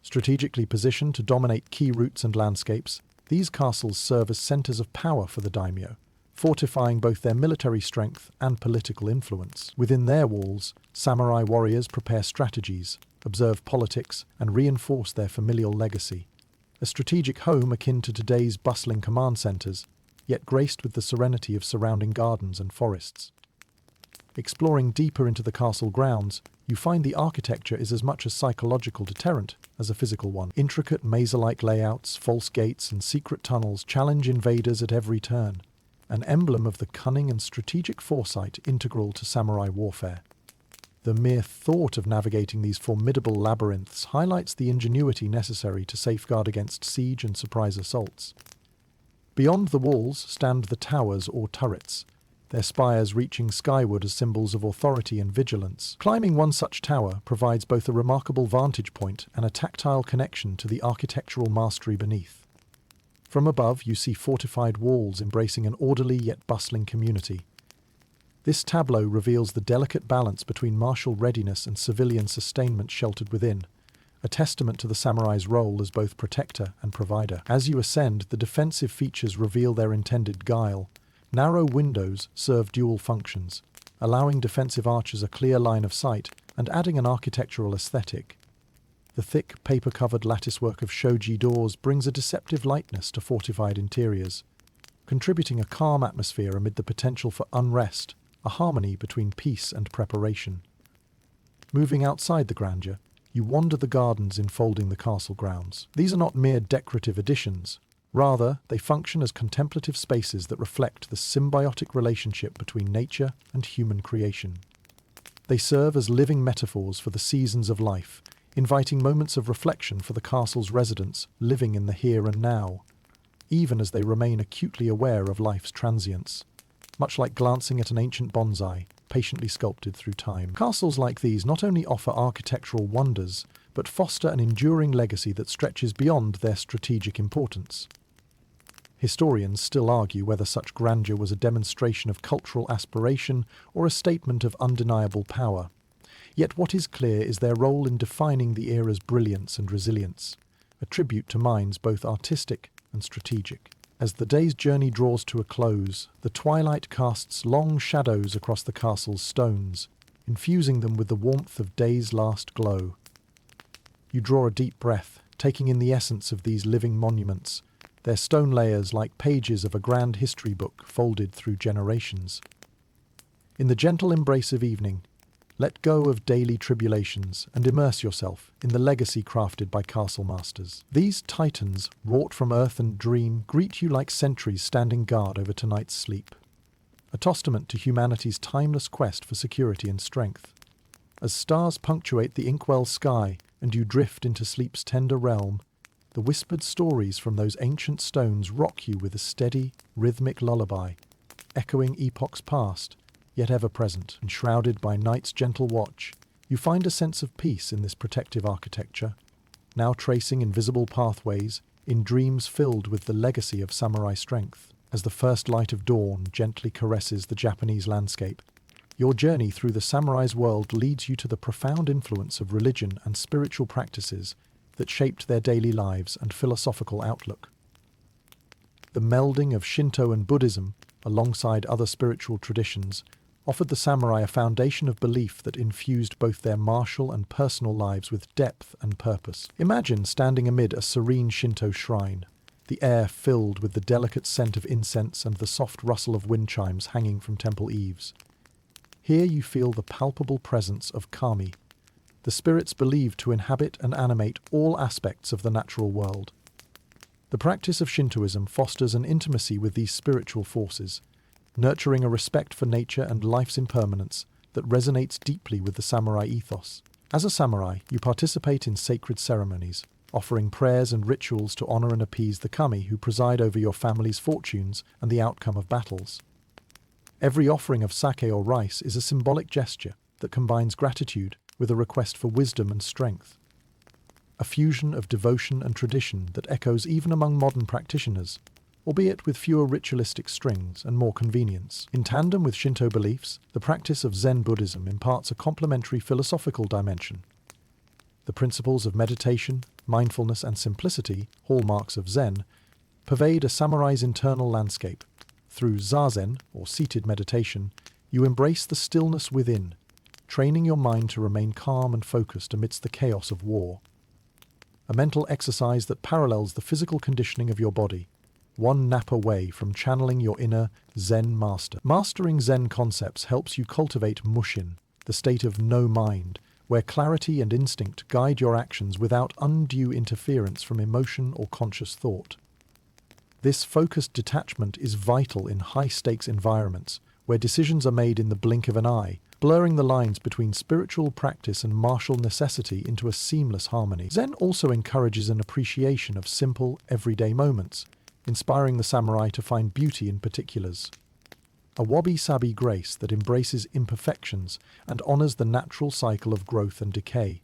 Strategically positioned to dominate key routes and landscapes, These castles serve as centers of power for the daimyo, fortifying both their military strength and political influence. Within their walls, samurai warriors prepare strategies, observe politics, and reinforce their familial legacy. A strategic home akin to today's bustling command centers, yet graced with the serenity of surrounding gardens and forests. Exploring deeper into the castle grounds, you find the architecture is as much a psychological deterrent as a physical one. Intricate maze-like layouts, false gates, and secret tunnels challenge invaders at every turn, an emblem of the cunning and strategic foresight integral to samurai warfare. The mere thought of navigating these formidable labyrinths highlights the ingenuity necessary to safeguard against siege and surprise assaults. Beyond the walls stand the towers or turrets, their spires reaching skyward as symbols of authority and vigilance. Climbing one such tower provides both a remarkable vantage point and a tactile connection to the architectural mastery beneath. From above, you see fortified walls embracing an orderly yet bustling community. This tableau reveals the delicate balance between martial readiness and civilian sustainment sheltered within, a testament to the samurai's role as both protector and provider. As you ascend, the defensive features reveal their intended guile. Narrow windows serve dual functions, allowing defensive archers a clear line of sight and adding an architectural aesthetic. The thick, paper-covered latticework of shoji doors brings a deceptive lightness to fortified interiors, contributing a calm atmosphere amid the potential for unrest, a harmony between peace and preparation. Moving outside the grandeur, you wander the gardens enfolding the castle grounds. These are not mere decorative additions. Rather, they function as contemplative spaces that reflect the symbiotic relationship between nature and human creation. They serve as living metaphors for the seasons of life, inviting moments of reflection for the castle's residents living in the here and now, even as they remain acutely aware of life's transience, much like glancing at an ancient bonsai, patiently sculpted through time. Castles like these not only offer architectural wonders, but foster an enduring legacy that stretches beyond their strategic importance. Historians still argue whether such grandeur was a demonstration of cultural aspiration or a statement of undeniable power. Yet what is clear is their role in defining the era's brilliance and resilience, a tribute to minds both artistic and strategic. As the day's journey draws to a close, the twilight casts long shadows across the castle's stones, infusing them with the warmth of day's last glow. You draw a deep breath, taking in the essence of these living monuments, their stone layers like pages of a grand history book folded through generations. In the gentle embrace of evening, let go of daily tribulations and immerse yourself in the legacy crafted by castle masters. These titans, wrought from earth and dream, greet you like sentries standing guard over tonight's sleep, a testament to humanity's timeless quest for security and strength. As stars punctuate the inkwell sky and you drift into sleep's tender realm, the whispered stories from those ancient stones rock you with a steady, rhythmic lullaby, echoing epochs past, yet ever present. Enshrouded by night's gentle watch, you find a sense of peace in this protective architecture, now tracing invisible pathways in dreams filled with the legacy of samurai strength. As the first light of dawn gently caresses the Japanese landscape, your journey through the samurai's world leads you to the profound influence of religion and spiritual practices that shaped their daily lives and philosophical outlook. The melding of Shinto and Buddhism, alongside other spiritual traditions, offered the samurai a foundation of belief that infused both their martial and personal lives with depth and purpose. Imagine standing amid a serene Shinto shrine, the air filled with the delicate scent of incense and the soft rustle of wind chimes hanging from temple eaves. Here you feel the palpable presence of kami, the spirits believed to inhabit and animate all aspects of the natural world. The practice of Shintoism fosters an intimacy with these spiritual forces, nurturing a respect for nature and life's impermanence that resonates deeply with the samurai ethos. As a samurai, you participate in sacred ceremonies, offering prayers and rituals to honor and appease the kami who preside over your family's fortunes and the outcome of battles. Every offering of sake or rice is a symbolic gesture that combines gratitude with a request for wisdom and strength, a fusion of devotion and tradition that echoes even among modern practitioners, albeit with fewer ritualistic strings and more convenience. In tandem with Shinto beliefs, the practice of Zen Buddhism imparts a complementary philosophical dimension. The principles of meditation, mindfulness, and simplicity, hallmarks of Zen, pervade a samurai's internal landscape. Through zazen, or seated meditation, you embrace the stillness within, training your mind to remain calm and focused amidst the chaos of war. A mental exercise that parallels the physical conditioning of your body, one nap away from channeling your inner Zen master. Mastering Zen concepts helps you cultivate mushin, the state of no mind, where clarity and instinct guide your actions without undue interference from emotion or conscious thought. This focused detachment is vital in high-stakes environments, where decisions are made in the blink of an eye, blurring the lines between spiritual practice and martial necessity into a seamless harmony. Zen also encourages an appreciation of simple, everyday moments, inspiring the samurai to find beauty in particulars. A wabi-sabi grace that embraces imperfections and honors the natural cycle of growth and decay.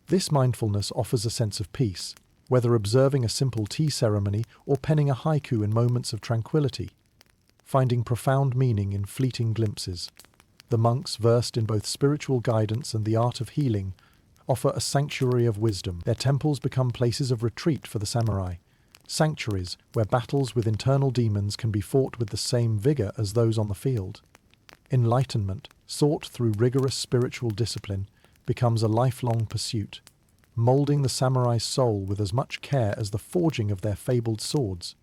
This mindfulness offers a sense of peace, whether observing a simple tea ceremony or penning a haiku in moments of tranquility, finding profound meaning in fleeting glimpses. The monks, versed in both spiritual guidance and the art of healing, offer a sanctuary of wisdom. Their temples become places of retreat for the samurai, sanctuaries where battles with internal demons can be fought with the same vigor as those on the field. Enlightenment, sought through rigorous spiritual discipline, becomes a lifelong pursuit, molding the samurai's soul with as much care as the forging of their fabled swords.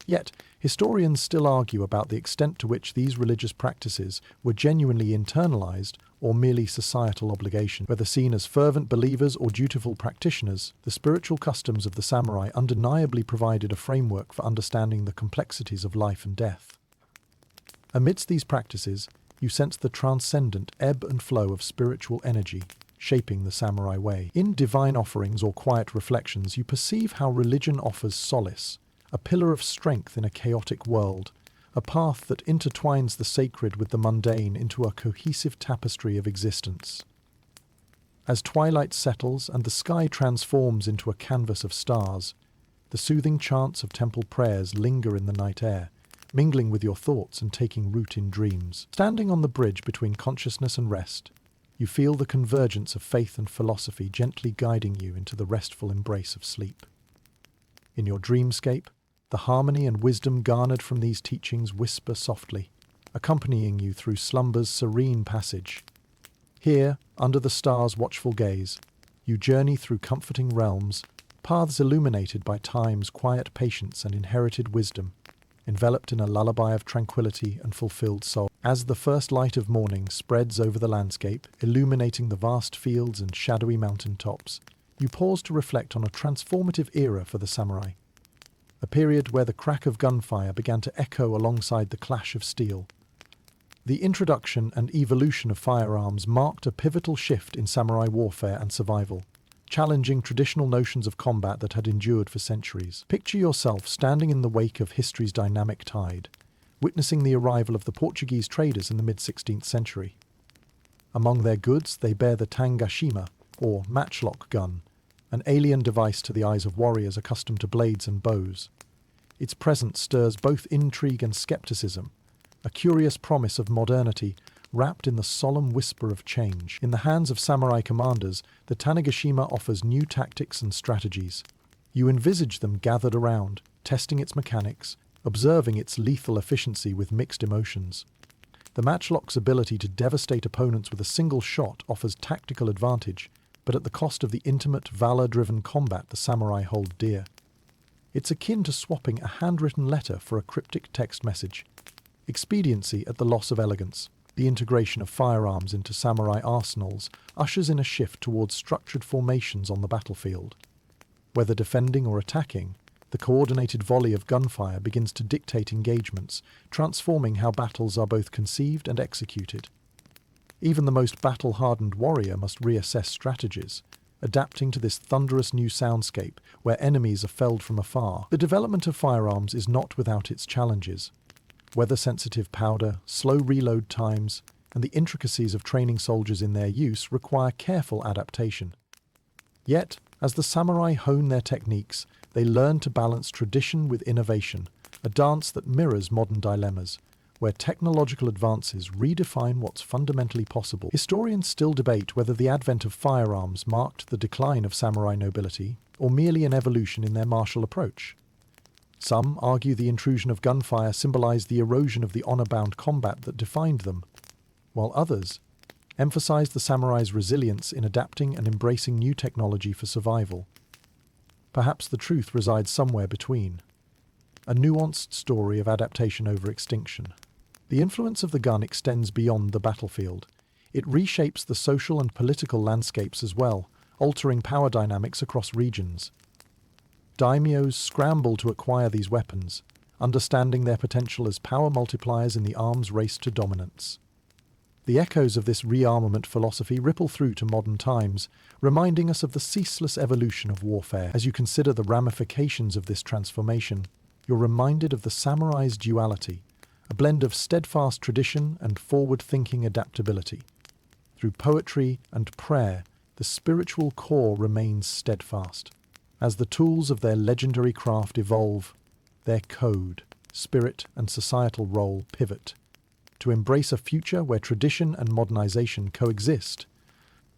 Yet, historians still argue about the extent to which these religious practices were genuinely internalized or merely societal obligation. Whether seen as fervent believers or dutiful practitioners, the spiritual customs of the samurai undeniably provided a framework for understanding the complexities of life and death. Amidst these practices, you sense the transcendent ebb and flow of spiritual energy, shaping the samurai way. In divine offerings or quiet reflections, you perceive how religion offers solace, a pillar of strength in a chaotic world, a path that intertwines the sacred with the mundane into a cohesive tapestry of existence. As twilight settles and the sky transforms into a canvas of stars, the soothing chants of temple prayers linger in the night air, mingling with your thoughts and taking root in dreams. Standing on the bridge between consciousness and rest, you feel the convergence of faith and philosophy gently guiding you into the restful embrace of sleep. In your dreamscape, the harmony and wisdom garnered from these teachings whisper softly, accompanying you through slumber's serene passage. Here, under the stars' watchful gaze, you journey through comforting realms, paths illuminated by time's quiet patience and inherited wisdom, enveloped in a lullaby of tranquility and fulfilled soul. As the first light of morning spreads over the landscape, illuminating the vast fields and shadowy mountain tops, you pause to reflect on a transformative era for the samurai. A period where the crack of gunfire began to echo alongside the clash of steel. The introduction and evolution of firearms marked a pivotal shift in samurai warfare and survival, challenging traditional notions of combat that had endured for centuries. Picture yourself standing in the wake of history's dynamic tide, witnessing the arrival of the Portuguese traders in the mid-16th century. Among their goods, they bear the tangashima, or matchlock gun, an alien device to the eyes of warriors accustomed to blades and bows. Its presence stirs both intrigue and skepticism, a curious promise of modernity wrapped in the solemn whisper of change. In the hands of samurai commanders, the tanagashima offers new tactics and strategies. You envisage them gathered around, testing its mechanics, observing its lethal efficiency with mixed emotions. The matchlock's ability to devastate opponents with a single shot offers tactical advantage, but at the cost of the intimate, valor-driven combat the samurai hold dear. It's akin to swapping a handwritten letter for a cryptic text message. Expediency at the loss of elegance. The integration of firearms into samurai arsenals ushers in a shift towards structured formations on the battlefield. Whether defending or attacking, the coordinated volley of gunfire begins to dictate engagements, transforming how battles are both conceived and executed. Even the most battle-hardened warrior must reassess strategies, adapting to this thunderous new soundscape where enemies are felled from afar. The development of firearms is not without its challenges. Weather-sensitive powder, slow reload times, and the intricacies of training soldiers in their use require careful adaptation. Yet, as the samurai hone their techniques, they learn to balance tradition with innovation, a dance that mirrors modern dilemmas, where technological advances redefine what's fundamentally possible. Historians still debate whether the advent of firearms marked the decline of samurai nobility or merely an evolution in their martial approach. Some argue the intrusion of gunfire symbolized the erosion of the honor-bound combat that defined them, while others emphasize the samurai's resilience in adapting and embracing new technology for survival. Perhaps the truth resides somewhere between. A nuanced story of adaptation over extinction. The influence of the gun extends beyond the battlefield. It reshapes the social and political landscapes as well, altering power dynamics across regions. Daimyos scramble to acquire these weapons, understanding their potential as power multipliers in the arms race to dominance. The echoes of this rearmament philosophy ripple through to modern times, reminding us of the ceaseless evolution of warfare. As you consider the ramifications of this transformation, you're reminded of the samurai's duality, a blend of steadfast tradition and forward-thinking adaptability. Through poetry and prayer, the spiritual core remains steadfast. As the tools of their legendary craft evolve, their code, spirit, and societal role pivot to embrace a future where tradition and modernization coexist,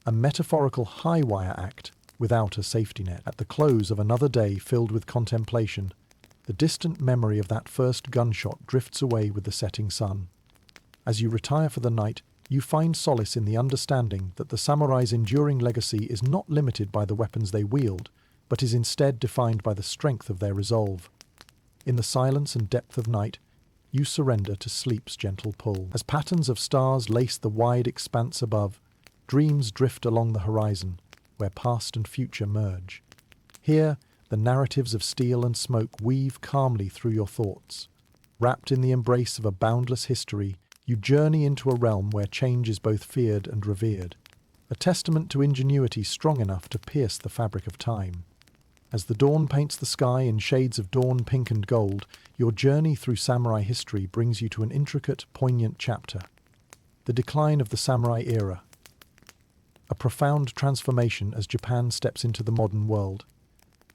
a metaphorical high-wire act without a safety net. At the close of another day filled with contemplation, the distant memory of that first gunshot drifts away with the setting sun. As you retire for the night, you find solace in the understanding that the samurai's enduring legacy is not limited by the weapons they wield, but is instead defined by the strength of their resolve. In the silence and depth of night, you surrender to sleep's gentle pull. As patterns of stars lace the wide expanse above, dreams drift along the horizon, where past and future merge. Here, the narratives of steel and smoke weave calmly through your thoughts. Wrapped in the embrace of a boundless history, you journey into a realm where change is both feared and revered, a testament to ingenuity strong enough to pierce the fabric of time. As the dawn paints the sky in shades of dawn pink and gold, your journey through samurai history brings you to an intricate, poignant chapter. The decline of the samurai era. A profound transformation as Japan steps into the modern world.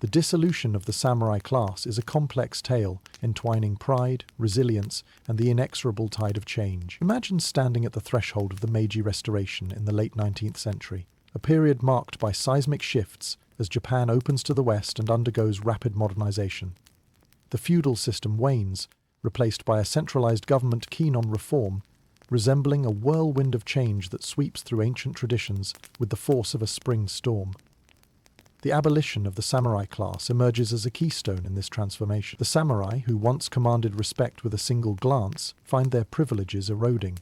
The dissolution of the samurai class is a complex tale, entwining pride, resilience, and the inexorable tide of change. Imagine standing at the threshold of the Meiji Restoration in the late 19th century, a period marked by seismic shifts as Japan opens to the West and undergoes rapid modernization. The feudal system wanes, replaced by a centralized government keen on reform, resembling a whirlwind of change that sweeps through ancient traditions with the force of a spring storm. The abolition of the samurai class emerges as a keystone in this transformation. The samurai, who once commanded respect with a single glance, find their privileges eroding.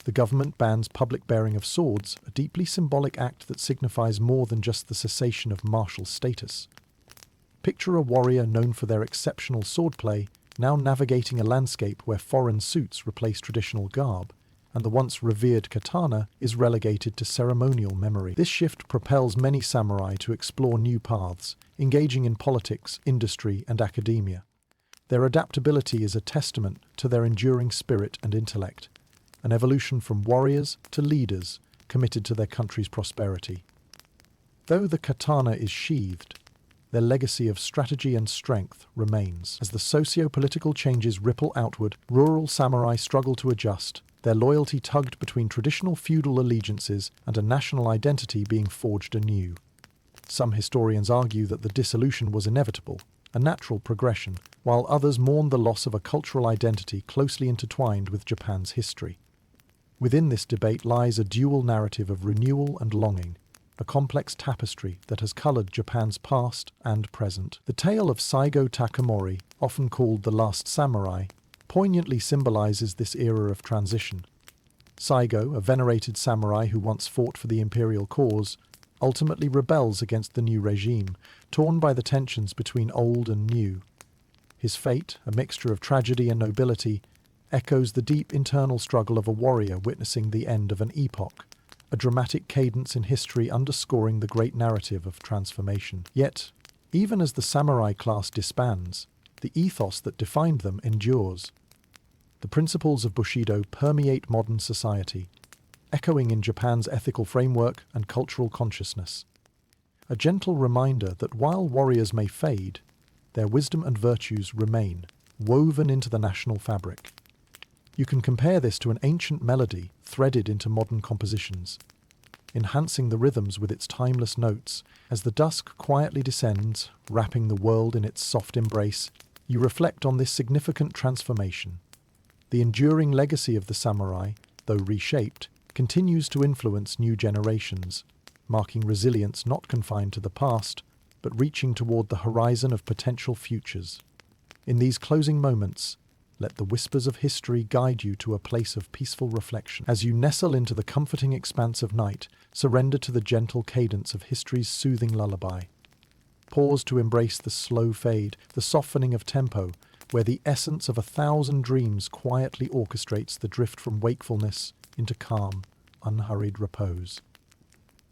The government bans public bearing of swords, a deeply symbolic act that signifies more than just the cessation of martial status. Picture a warrior known for their exceptional swordplay, now navigating a landscape where foreign suits replace traditional garb, and the once revered katana is relegated to ceremonial memory. This shift propels many samurai to explore new paths, engaging in politics, industry, and academia. Their adaptability is a testament to their enduring spirit and intellect, an evolution from warriors to leaders committed to their country's prosperity. Though the katana is sheathed, their legacy of strategy and strength remains. As the socio-political changes ripple outward, rural samurai struggle to adjust, their loyalty tugged between traditional feudal allegiances and a national identity being forged anew. Some historians argue that the dissolution was inevitable, a natural progression, while others mourn the loss of a cultural identity closely intertwined with Japan's history. Within this debate lies a dual narrative of renewal and longing, a complex tapestry that has colored Japan's past and present. The tale of Saigo Takamori, often called the Last Samurai, poignantly symbolizes this era of transition. Saigo, a venerated samurai who once fought for the imperial cause, ultimately rebels against the new regime, torn by the tensions between old and new. His fate, a mixture of tragedy and nobility, echoes the deep internal struggle of a warrior witnessing the end of an epoch, a dramatic cadence in history underscoring the great narrative of transformation. Yet, even as the samurai class disbands, the ethos that defined them endures. The principles of Bushido permeate modern society, echoing in Japan's ethical framework and cultural consciousness. A gentle reminder that while warriors may fade, their wisdom and virtues remain, woven into the national fabric. You can compare this to an ancient melody threaded into modern compositions, enhancing the rhythms with its timeless notes. As the dusk quietly descends, wrapping the world in its soft embrace, You reflect on this significant transformation. The enduring legacy of the samurai, though reshaped, continues to influence new generations, marking resilience not confined to the past, but reaching toward the horizon of potential futures. In these closing moments, let the whispers of history guide you to a place of peaceful reflection. As you nestle into the comforting expanse of night, surrender to the gentle cadence of history's soothing lullaby. Pause to embrace the slow fade, the softening of tempo, where the essence of 1,000 dreams quietly orchestrates the drift from wakefulness into calm, unhurried repose.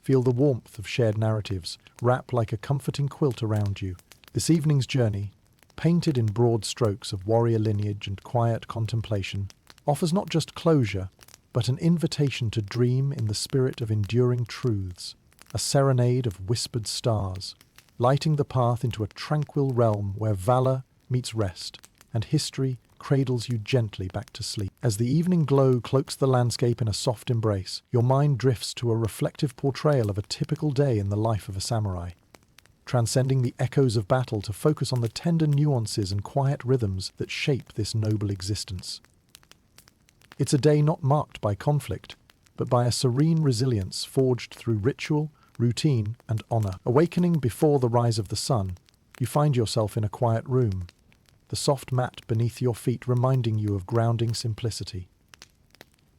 Feel the warmth of shared narratives wrap like a comforting quilt around you. This evening's journey, painted in broad strokes of warrior lineage and quiet contemplation, offers not just closure, but an invitation to dream in the spirit of enduring truths, a serenade of whispered stars, lighting the path into a tranquil realm where valor meets rest, and history cradles you gently back to sleep. As the evening glow cloaks the landscape in a soft embrace, your mind drifts to a reflective portrayal of a typical day in the life of a samurai, transcending the echoes of battle to focus on the tender nuances and quiet rhythms that shape this noble existence. It's a day not marked by conflict, but by a serene resilience forged through ritual, routine, and honor. Awakening before the rise of the sun, you find yourself in a quiet room, the soft mat beneath your feet reminding you of grounding simplicity.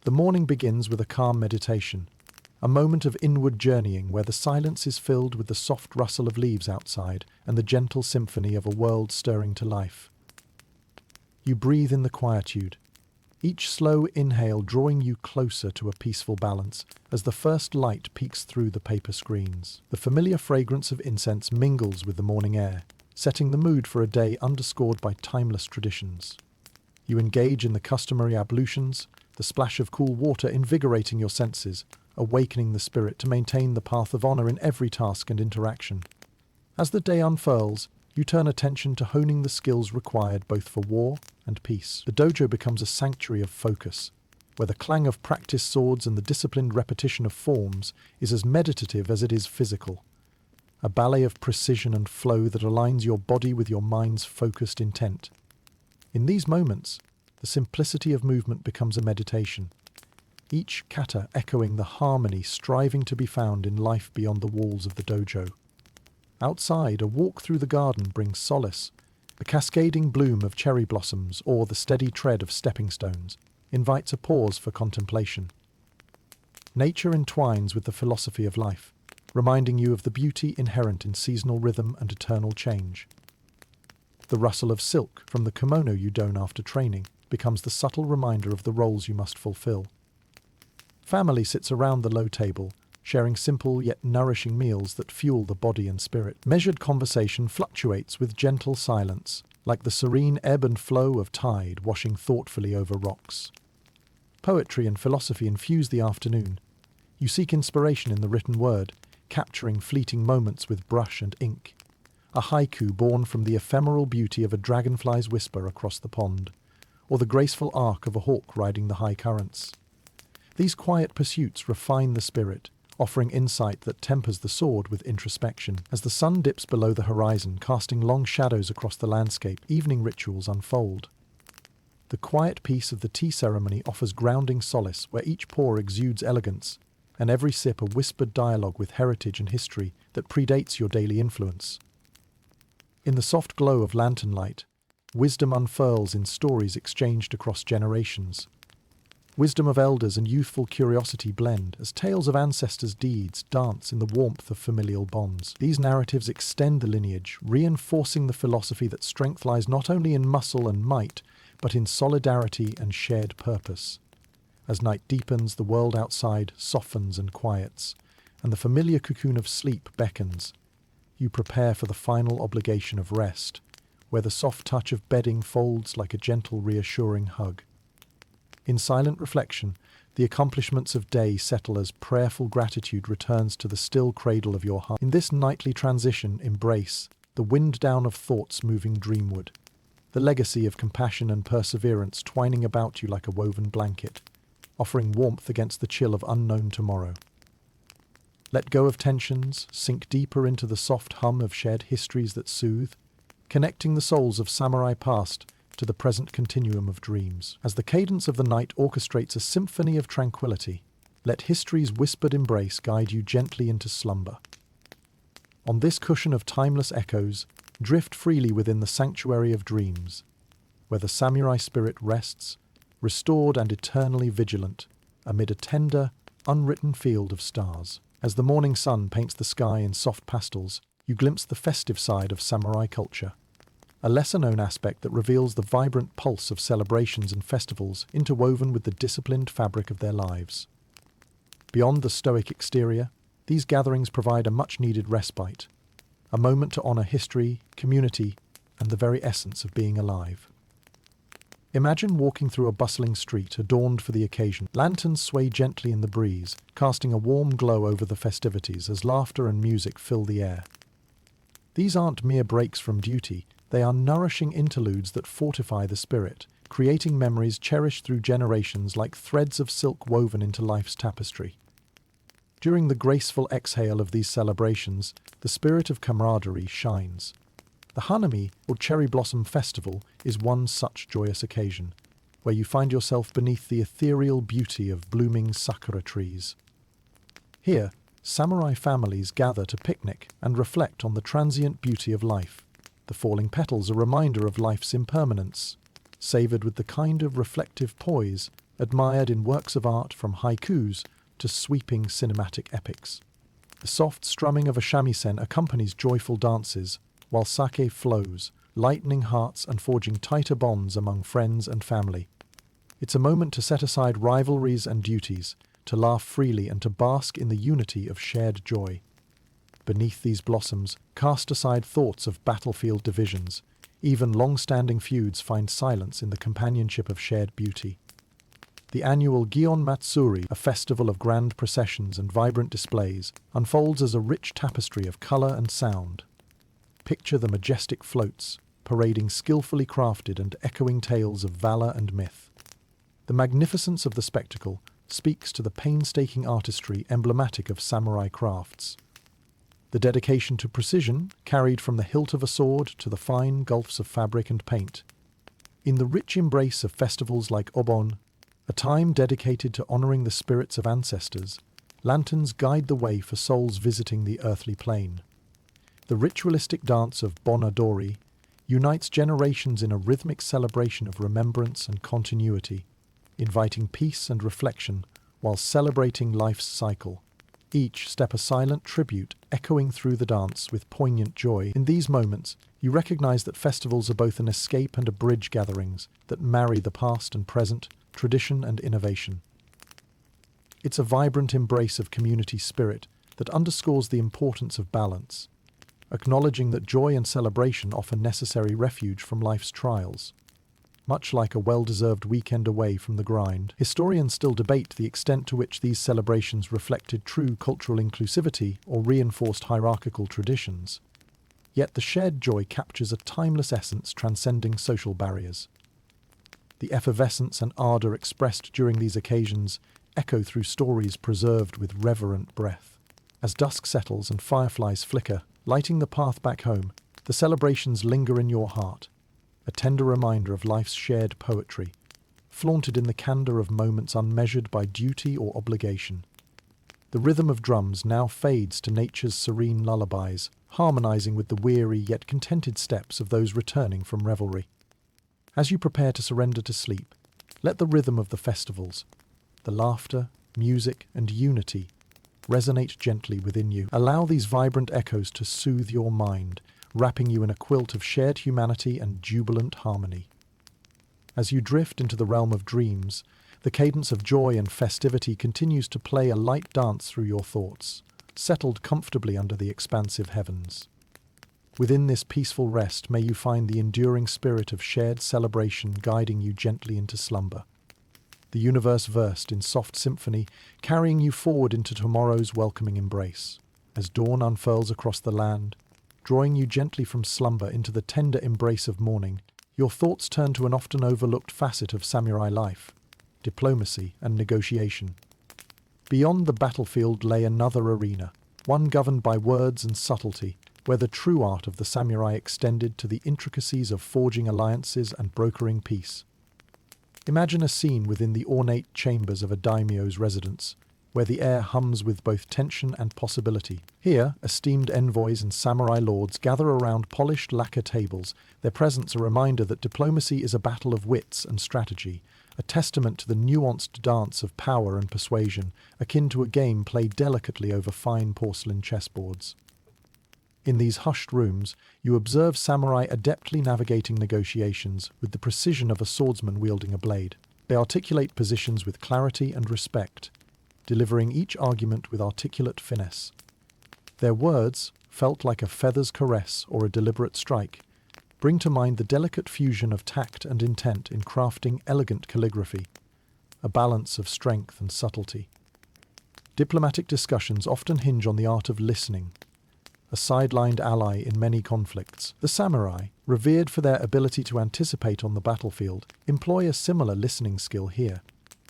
The morning begins with a calm meditation, a moment of inward journeying where the silence is filled with the soft rustle of leaves outside and the gentle symphony of a world stirring to life. You breathe in the quietude, each slow inhale drawing you closer to a peaceful balance as the first light peeks through the paper screens. The familiar fragrance of incense mingles with the morning air, setting the mood for a day underscored by timeless traditions. You engage in the customary ablutions, the splash of cool water invigorating your senses, awakening the spirit to maintain the path of honor in every task and interaction. As the day unfurls, you turn attention to honing the skills required both for war and peace. The dojo becomes a sanctuary of focus, where the clang of practiced swords and the disciplined repetition of forms is as meditative as it is physical. A ballet of precision and flow that aligns your body with your mind's focused intent. In these moments, the simplicity of movement becomes a meditation, each kata echoing the harmony striving to be found in life beyond the walls of the dojo. Outside, a walk through the garden brings solace. The cascading bloom of cherry blossoms or the steady tread of stepping stones invites a pause for contemplation. Nature entwines with the philosophy of life, reminding you of the beauty inherent in seasonal rhythm and eternal change. The rustle of silk from the kimono you don after training becomes the subtle reminder of the roles you must fulfill. Family sits around the low table, sharing simple yet nourishing meals that fuel the body and spirit. Measured conversation fluctuates with gentle silence, like the serene ebb and flow of tide washing thoughtfully over rocks. Poetry and philosophy infuse the afternoon. You seek inspiration in the written word, capturing fleeting moments with brush and ink. A haiku born from the ephemeral beauty of a dragonfly's whisper across the pond, or the graceful arc of a hawk riding the high currents. These quiet pursuits refine the spirit, offering insight that tempers the sword with introspection. As the sun dips below the horizon, casting long shadows across the landscape, evening rituals unfold. The quiet peace of the tea ceremony offers grounding solace, where each pour exudes elegance, and every sip a whispered dialogue with heritage and history that predates your daily influence. In the soft glow of lantern light, wisdom unfurls in stories exchanged across generations. Wisdom of elders and youthful curiosity blend as tales of ancestors' deeds dance in the warmth of familial bonds. These narratives extend the lineage, reinforcing the philosophy that strength lies not only in muscle and might, but in solidarity and shared purpose. As night deepens, the world outside softens and quiets, and the familiar cocoon of sleep beckons. You prepare for the final obligation of rest, where the soft touch of bedding folds like a gentle, reassuring hug. In silent reflection, the accomplishments of day settle as prayerful gratitude returns to the still cradle of your heart. In this nightly transition, embrace the wind down of thoughts moving dreamward, the legacy of compassion and perseverance twining about you like a woven blanket, offering warmth against the chill of unknown tomorrow. Let go of tensions, sink deeper into the soft hum of shared histories that soothe, connecting the souls of samurai past to the present continuum of dreams. As the cadence of the night orchestrates a symphony of tranquility, let history's whispered embrace guide you gently into slumber. On this cushion of timeless echoes, drift freely within the sanctuary of dreams, where the samurai spirit rests, restored and eternally vigilant, amid a tender, unwritten field of stars. As the morning sun paints the sky in soft pastels, you glimpse the festive side of samurai culture, a lesser-known aspect that reveals the vibrant pulse of celebrations and festivals interwoven with the disciplined fabric of their lives. Beyond the stoic exterior, these gatherings provide a much-needed respite, a moment to honor history, community, and the very essence of being alive. Imagine walking through a bustling street adorned for the occasion. Lanterns sway gently in the breeze, casting a warm glow over the festivities as laughter and music fill the air. These aren't mere breaks from duty, they are nourishing interludes that fortify the spirit, creating memories cherished through generations like threads of silk woven into life's tapestry. During the graceful exhale of these celebrations, the spirit of camaraderie shines. The Hanami, or Cherry Blossom Festival, is one such joyous occasion, where you find yourself beneath the ethereal beauty of blooming sakura trees. Here, samurai families gather to picnic and reflect on the transient beauty of life, the falling petals a reminder of life's impermanence, savoured with the kind of reflective poise admired in works of art from haikus to sweeping cinematic epics. The soft strumming of a shamisen accompanies joyful dances, while sake flows, lightening hearts and forging tighter bonds among friends and family. It's a moment to set aside rivalries and duties, to laugh freely and to bask in the unity of shared joy. Beneath these blossoms, cast aside thoughts of battlefield divisions. Even long-standing feuds find silence in the companionship of shared beauty. The annual Gion Matsuri, a festival of grand processions and vibrant displays, unfolds as a rich tapestry of colour and sound. Picture the majestic floats, parading skillfully crafted and echoing tales of valour and myth. The magnificence of the spectacle speaks to the painstaking artistry emblematic of samurai crafts. The dedication to precision, carried from the hilt of a sword to the fine gulfs of fabric and paint. In the rich embrace of festivals like Obon, a time dedicated to honouring the spirits of ancestors, lanterns guide the way for souls visiting the earthly plane. The ritualistic dance of Bon-Odori unites generations in a rhythmic celebration of remembrance and continuity, inviting peace and reflection while celebrating life's cycle. Each step a silent tribute, echoing through the dance with poignant joy. In these moments, you recognize that festivals are both an escape and a bridge gatherings that marry the past and present, tradition and innovation. It's a vibrant embrace of community spirit that underscores the importance of balance, acknowledging that joy and celebration offer necessary refuge from life's trials. Much like a well-deserved weekend away from the grind, historians still debate the extent to which these celebrations reflected true cultural inclusivity or reinforced hierarchical traditions. Yet the shared joy captures a timeless essence transcending social barriers. The effervescence and ardour expressed during these occasions echo through stories preserved with reverent breath. As dusk settles and fireflies flicker, lighting the path back home, the celebrations linger in your heart, a tender reminder of life's shared poetry, flaunted in the candour of moments unmeasured by duty or obligation. The rhythm of drums now fades to nature's serene lullabies, harmonising with the weary yet contented steps of those returning from revelry. As you prepare to surrender to sleep, let the rhythm of the festivals, the laughter, music, and unity resonate gently within you. Allow these vibrant echoes to soothe your mind, wrapping you in a quilt of shared humanity and jubilant harmony. As you drift into the realm of dreams, the cadence of joy and festivity continues to play a light dance through your thoughts, settled comfortably under the expansive heavens. Within this peaceful rest may you find the enduring spirit of shared celebration guiding you gently into slumber. The universe versed in soft symphony, carrying you forward into tomorrow's welcoming embrace. As dawn unfurls across the land, drawing you gently from slumber into the tender embrace of morning, your thoughts turn to an often overlooked facet of samurai life: diplomacy and negotiation. Beyond the battlefield lay another arena, one governed by words and subtlety, where the true art of the samurai extended to the intricacies of forging alliances and brokering peace. Imagine a scene within the ornate chambers of a daimyo's residence, where the air hums with both tension and possibility. Here, esteemed envoys and samurai lords gather around polished lacquer tables, their presence a reminder that diplomacy is a battle of wits and strategy, a testament to the nuanced dance of power and persuasion, akin to a game played delicately over fine porcelain chessboards. In these hushed rooms, you observe samurai adeptly navigating negotiations with the precision of a swordsman wielding a blade. They articulate positions with clarity and respect, delivering each argument with articulate finesse. Their words, felt like a feather's caress or a deliberate strike, bring to mind the delicate fusion of tact and intent in crafting elegant calligraphy, a balance of strength and subtlety. Diplomatic discussions often hinge on the art of listening, a sidelined ally in many conflicts. The samurai, revered for their ability to anticipate on the battlefield, employ a similar listening skill here,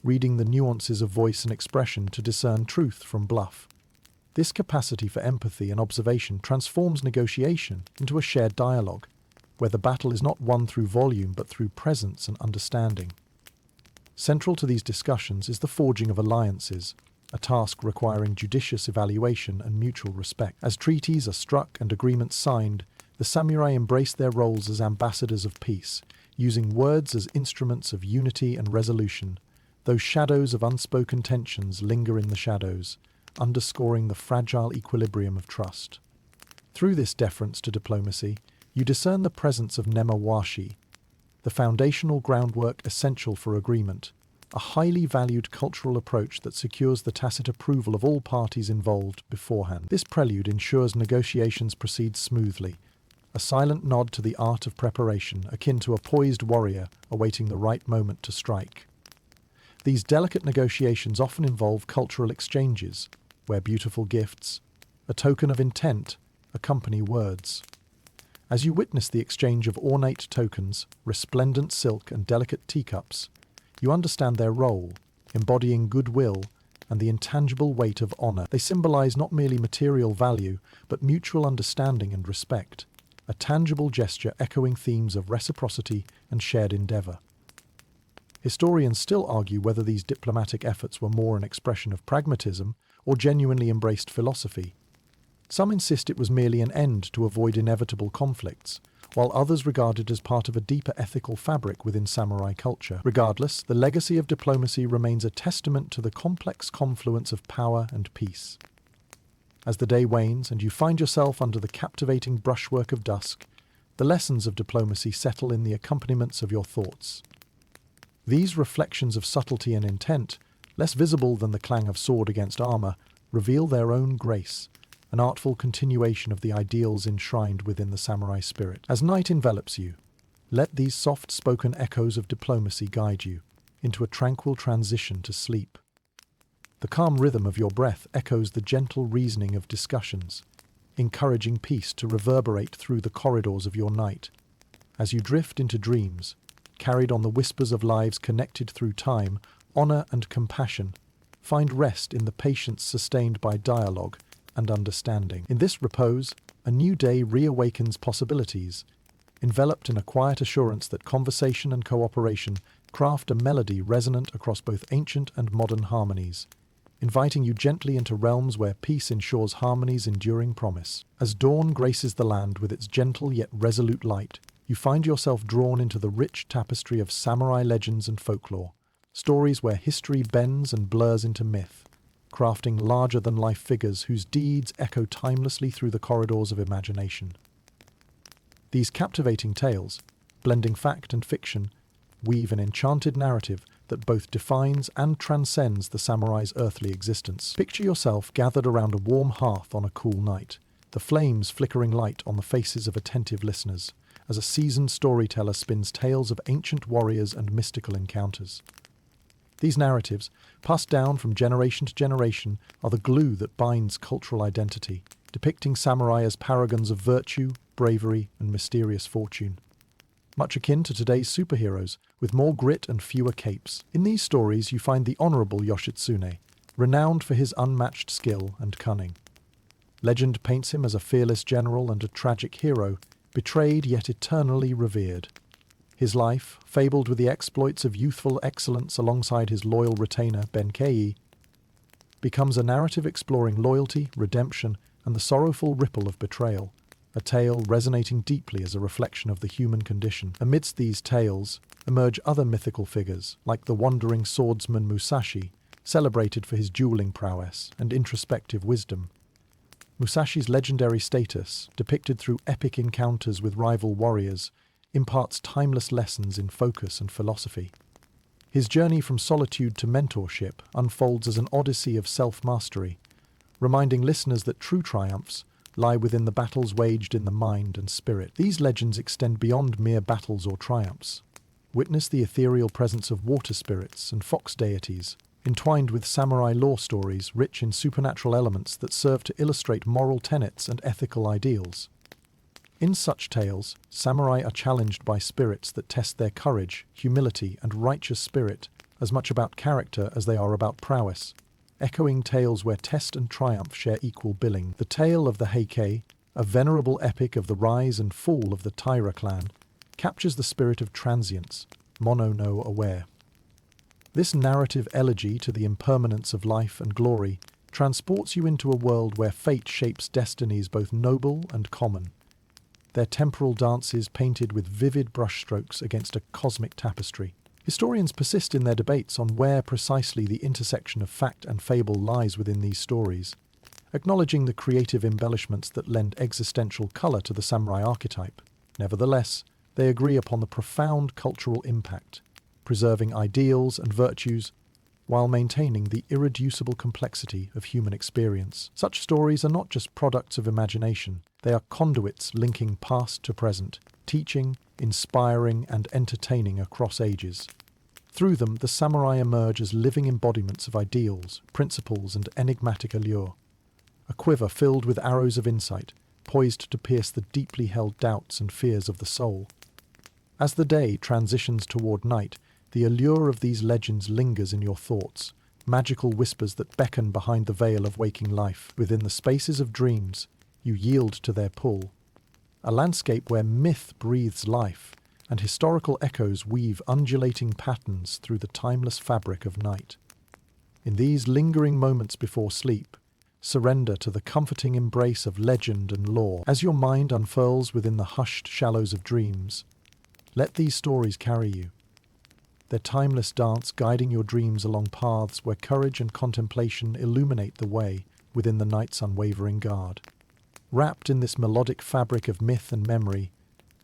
reading the nuances of voice and expression to discern truth from bluff. This capacity for empathy and observation transforms negotiation into a shared dialogue, where the battle is not won through volume but through presence and understanding. Central to these discussions is the forging of alliances, a task requiring judicious evaluation and mutual respect. As treaties are struck and agreements signed, the samurai embrace their roles as ambassadors of peace, using words as instruments of unity and resolution. Those shadows of unspoken tensions linger in the shadows, underscoring the fragile equilibrium of trust. Through this deference to diplomacy, you discern the presence of nemawashi, the foundational groundwork essential for agreement, a highly valued cultural approach that secures the tacit approval of all parties involved beforehand. This prelude ensures negotiations proceed smoothly, a silent nod to the art of preparation, akin to a poised warrior awaiting the right moment to strike. These delicate negotiations often involve cultural exchanges, where beautiful gifts, a token of intent, accompany words. As you witness the exchange of ornate tokens, resplendent silk and delicate teacups, you understand their role, embodying goodwill and the intangible weight of honor. They symbolize not merely material value, but mutual understanding and respect, a tangible gesture echoing themes of reciprocity and shared endeavor. Historians still argue whether these diplomatic efforts were more an expression of pragmatism or genuinely embraced philosophy. Some insist it was merely an end to avoid inevitable conflicts, while others regard it as part of a deeper ethical fabric within samurai culture. Regardless, the legacy of diplomacy remains a testament to the complex confluence of power and peace. As the day wanes and you find yourself under the captivating brushwork of dusk, the lessons of diplomacy settle in the accompaniments of your thoughts. These reflections of subtlety and intent, less visible than the clang of sword against armor, reveal their own grace, an artful continuation of the ideals enshrined within the samurai spirit. As night envelops you, let these soft-spoken echoes of diplomacy guide you into a tranquil transition to sleep. The calm rhythm of your breath echoes the gentle reasoning of discussions, encouraging peace to reverberate through the corridors of your night. As you drift into dreams, carried on the whispers of lives connected through time, honor and compassion, find rest in the patience sustained by dialogue and understanding. In this repose, a new day reawakens possibilities, enveloped in a quiet assurance that conversation and cooperation craft a melody resonant across both ancient and modern harmonies, inviting you gently into realms where peace ensures harmony's enduring promise. As dawn graces the land with its gentle yet resolute light, you find yourself drawn into the rich tapestry of samurai legends and folklore, stories where history bends and blurs into myth, crafting larger-than-life figures whose deeds echo timelessly through the corridors of imagination. These captivating tales, blending fact and fiction, weave an enchanted narrative that both defines and transcends the samurai's earthly existence. Picture yourself gathered around a warm hearth on a cool night, the flames flickering light on the faces of attentive listeners, as a seasoned storyteller spins tales of ancient warriors and mystical encounters. These narratives, passed down from generation to generation, are the glue that binds cultural identity, depicting samurai as paragons of virtue, bravery, and mysterious fortune. Much akin to today's superheroes, with more grit and fewer capes. In these stories you find the honorable Yoshitsune, renowned for his unmatched skill and cunning. Legend paints him as a fearless general and a tragic hero, betrayed yet eternally revered. His life, fabled with the exploits of youthful excellence alongside his loyal retainer Benkei, becomes a narrative exploring loyalty, redemption, and the sorrowful ripple of betrayal, a tale resonating deeply as a reflection of the human condition. Amidst these tales emerge other mythical figures, like the wandering swordsman Musashi, celebrated for his dueling prowess and introspective wisdom. Musashi's legendary status, depicted through epic encounters with rival warriors, imparts timeless lessons in focus and philosophy. His journey from solitude to mentorship unfolds as an odyssey of self-mastery, reminding listeners that true triumphs lie within the battles waged in the mind and spirit. These legends extend beyond mere battles or triumphs. Witness the ethereal presence of water spirits and fox deities, entwined with samurai lore stories rich in supernatural elements that serve to illustrate moral tenets and ethical ideals. In such tales, samurai are challenged by spirits that test their courage, humility, and righteous spirit, as much about character as they are about prowess, echoing tales where test and triumph share equal billing. The tale of the Heikei, a venerable epic of the rise and fall of the Taira clan, captures the spirit of transience, mono no aware. This narrative elegy to the impermanence of life and glory transports you into a world where fate shapes destinies both noble and common, their temporal dances painted with vivid brushstrokes against a cosmic tapestry. Historians persist in their debates on where precisely the intersection of fact and fable lies within these stories, acknowledging the creative embellishments that lend existential colour to the samurai archetype. Nevertheless, they agree upon the profound cultural impact, preserving ideals and virtues while maintaining the irreducible complexity of human experience. Such stories are not just products of imagination, they are conduits linking past to present, teaching, inspiring, and entertaining across ages. Through them, the samurai emerge as living embodiments of ideals, principles, and enigmatic allure. A quiver filled with arrows of insight, poised to pierce the deeply held doubts and fears of the soul. As the day transitions toward night, the allure of these legends lingers in your thoughts, magical whispers that beckon behind the veil of waking life. Within the spaces of dreams, you yield to their pull. A landscape where myth breathes life, and historical echoes weave undulating patterns through the timeless fabric of night. In these lingering moments before sleep, surrender to the comforting embrace of legend and lore. As your mind unfurls within the hushed shallows of dreams, let these stories carry you, their timeless dance guiding your dreams along paths where courage and contemplation illuminate the way within the night's unwavering guard. Wrapped in this melodic fabric of myth and memory,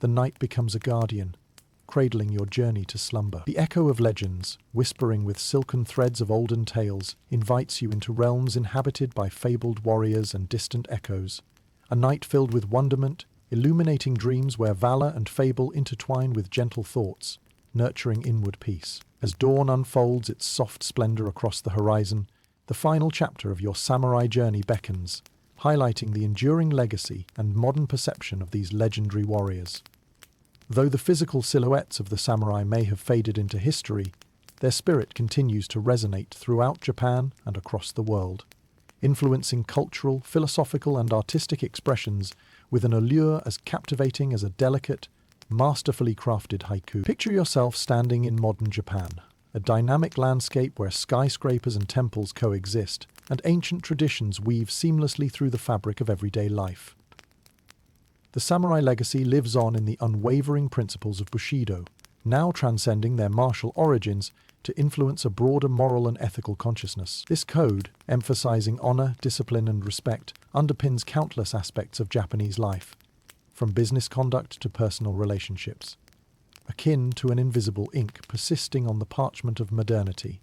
the night becomes a guardian, cradling your journey to slumber. The echo of legends, whispering with silken threads of olden tales, invites you into realms inhabited by fabled warriors and distant echoes. A night filled with wonderment, illuminating dreams where valor and fable intertwine with gentle thoughts, nurturing inward peace. As dawn unfolds its soft splendor across the horizon, the final chapter of your samurai journey beckons, highlighting the enduring legacy and modern perception of these legendary warriors. Though the physical silhouettes of the samurai may have faded into history, their spirit continues to resonate throughout Japan and across the world, influencing cultural, philosophical, and artistic expressions with an allure as captivating as a delicate, masterfully crafted haiku. Picture yourself standing in modern Japan, a dynamic landscape where skyscrapers and temples coexist, and ancient traditions weave seamlessly through the fabric of everyday life. The samurai legacy lives on in the unwavering principles of Bushido, now transcending their martial origins to influence a broader moral and ethical consciousness. This code, emphasizing honor, discipline, and respect, underpins countless aspects of Japanese life, from business conduct to personal relationships, akin to an invisible ink persisting on the parchment of modernity.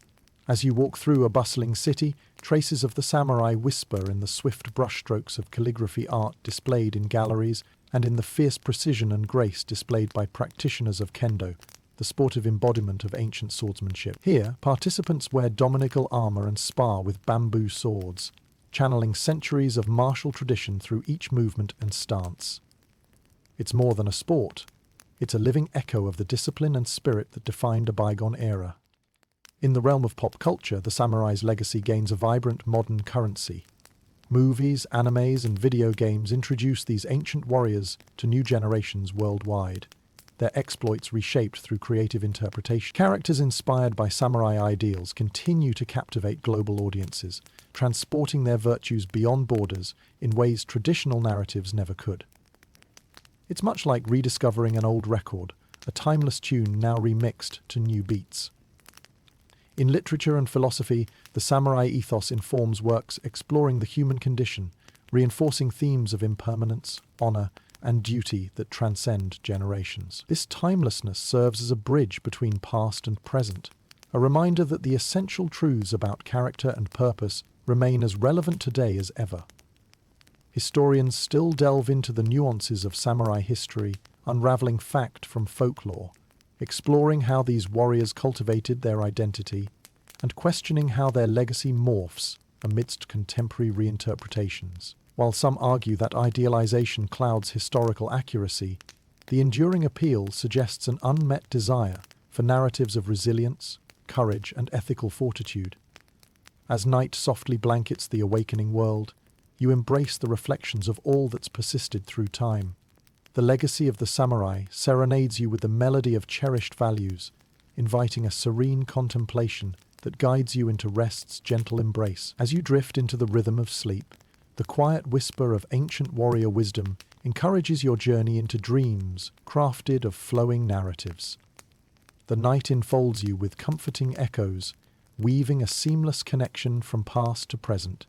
As you walk through a bustling city, traces of the samurai whisper in the swift brushstrokes of calligraphy art displayed in galleries and in the fierce precision and grace displayed by practitioners of kendo, the sportive embodiment of ancient swordsmanship. Here, participants wear dominical armor and spar with bamboo swords, channeling centuries of martial tradition through each movement and stance. It's more than a sport. It's a living echo of the discipline and spirit that defined a bygone era. In the realm of pop culture, the samurai's legacy gains a vibrant modern currency. Movies, animes, and video games introduce these ancient warriors to new generations worldwide, their exploits reshaped through creative interpretation. Characters inspired by samurai ideals continue to captivate global audiences, transporting their virtues beyond borders in ways traditional narratives never could. It's much like rediscovering an old record, a timeless tune now remixed to new beats. In literature and philosophy, the samurai ethos informs works exploring the human condition, reinforcing themes of impermanence, honor, and duty that transcend generations. This timelessness serves as a bridge between past and present, a reminder that the essential truths about character and purpose remain as relevant today as ever. Historians still delve into the nuances of samurai history, unraveling fact from folklore, exploring how these warriors cultivated their identity, and questioning how their legacy morphs amidst contemporary reinterpretations. While some argue that idealization clouds historical accuracy, the enduring appeal suggests an unmet desire for narratives of resilience, courage, and ethical fortitude. As night softly blankets the awakening world, you embrace the reflections of all that's persisted through time. The legacy of the samurai serenades you with the melody of cherished values, inviting a serene contemplation that guides you into rest's gentle embrace. As you drift into the rhythm of sleep, the quiet whisper of ancient warrior wisdom encourages your journey into dreams crafted of flowing narratives. The night enfolds you with comforting echoes, weaving a seamless connection from past to present,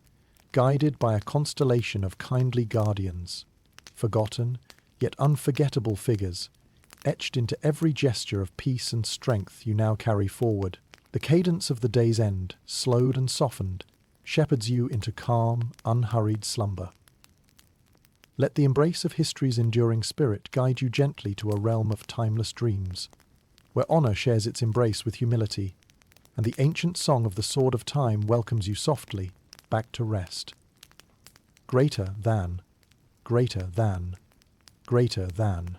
guided by a constellation of kindly guardians, forgotten yet unforgettable figures, etched into every gesture of peace and strength you now carry forward. The cadence of the day's end, slowed and softened, shepherds you into calm, unhurried slumber. Let the embrace of history's enduring spirit guide you gently to a realm of timeless dreams, where honor shares its embrace with humility, and the ancient song of the Sword of Time welcomes you softly back to rest. Greater than, greater than, greater than.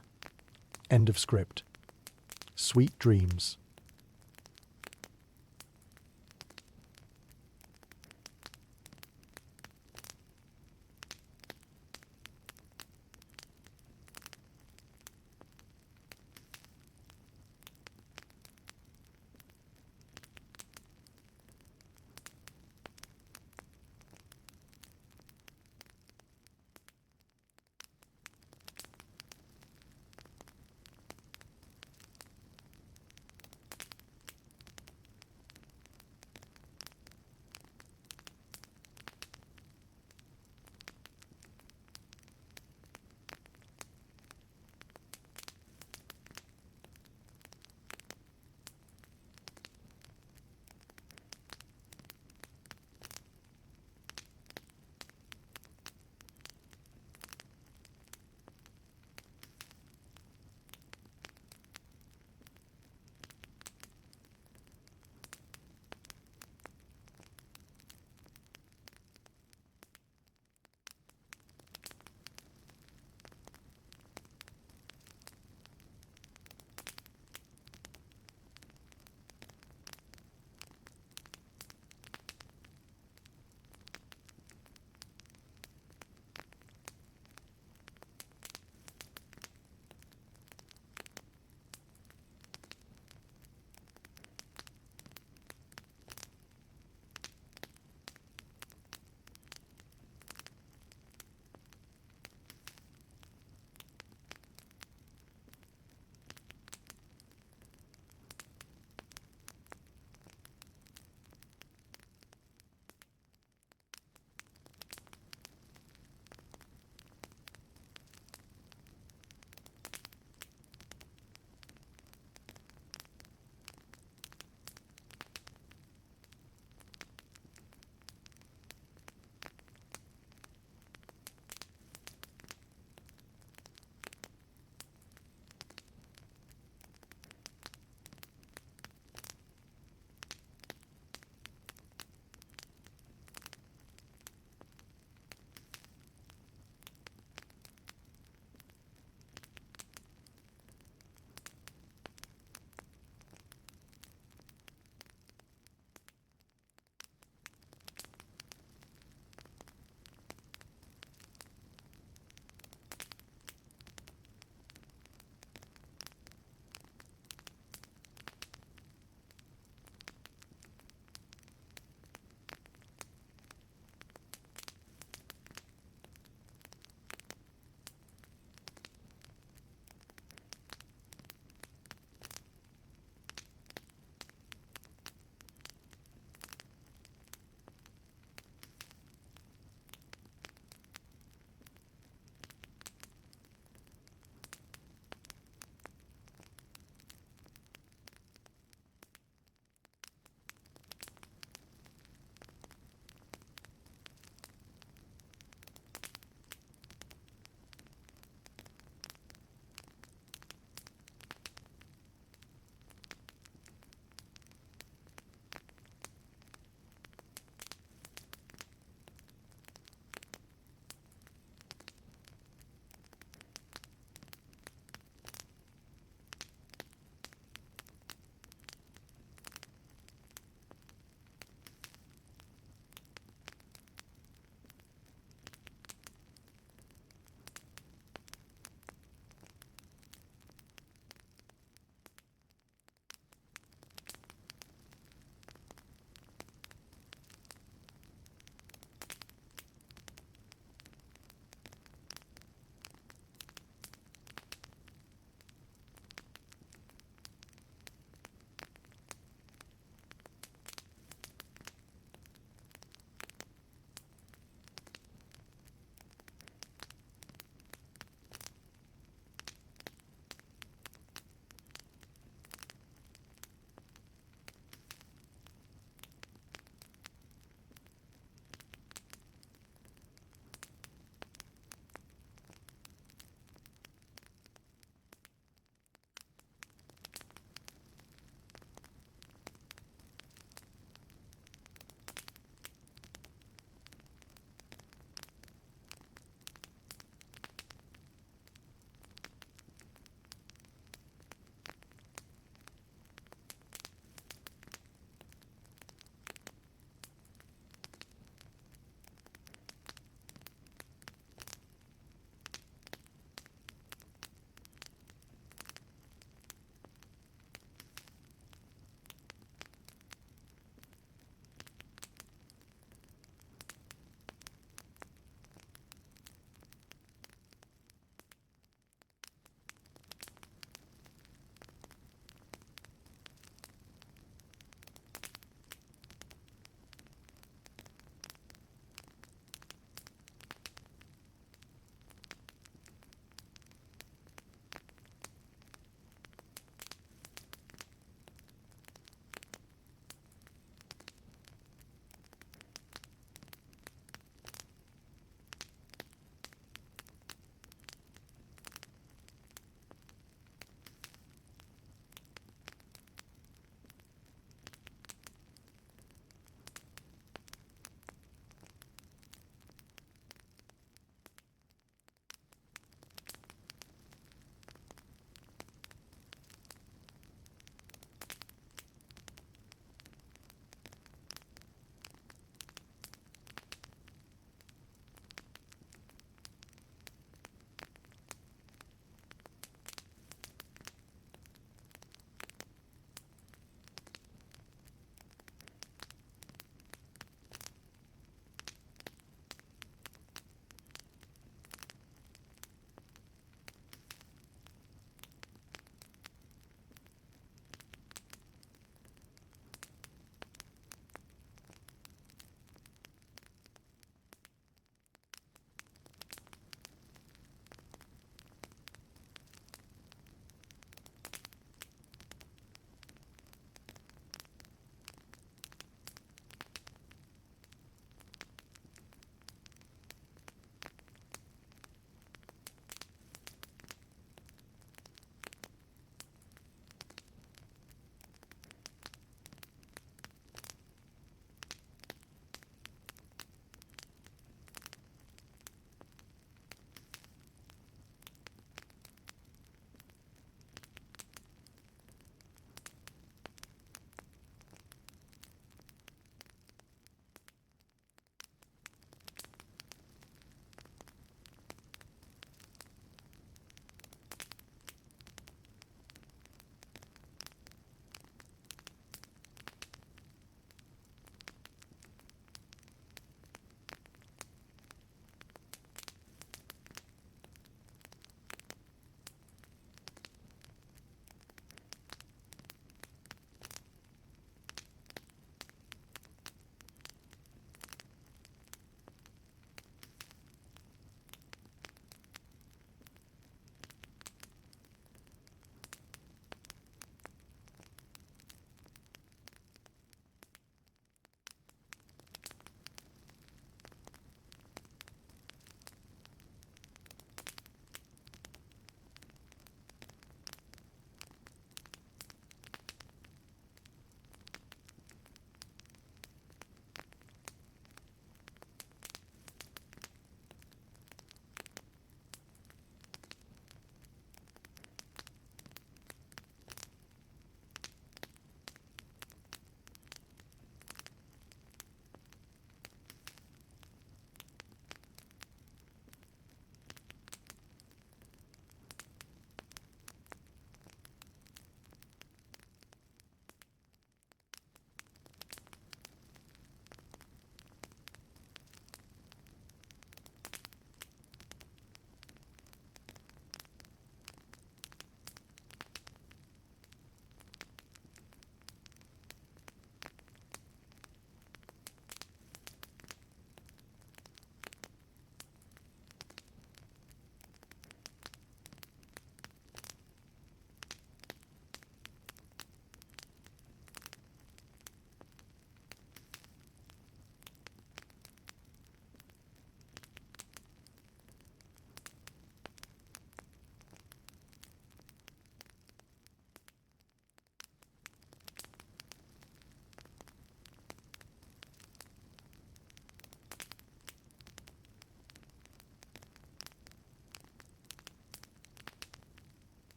End of script. Sweet dreams.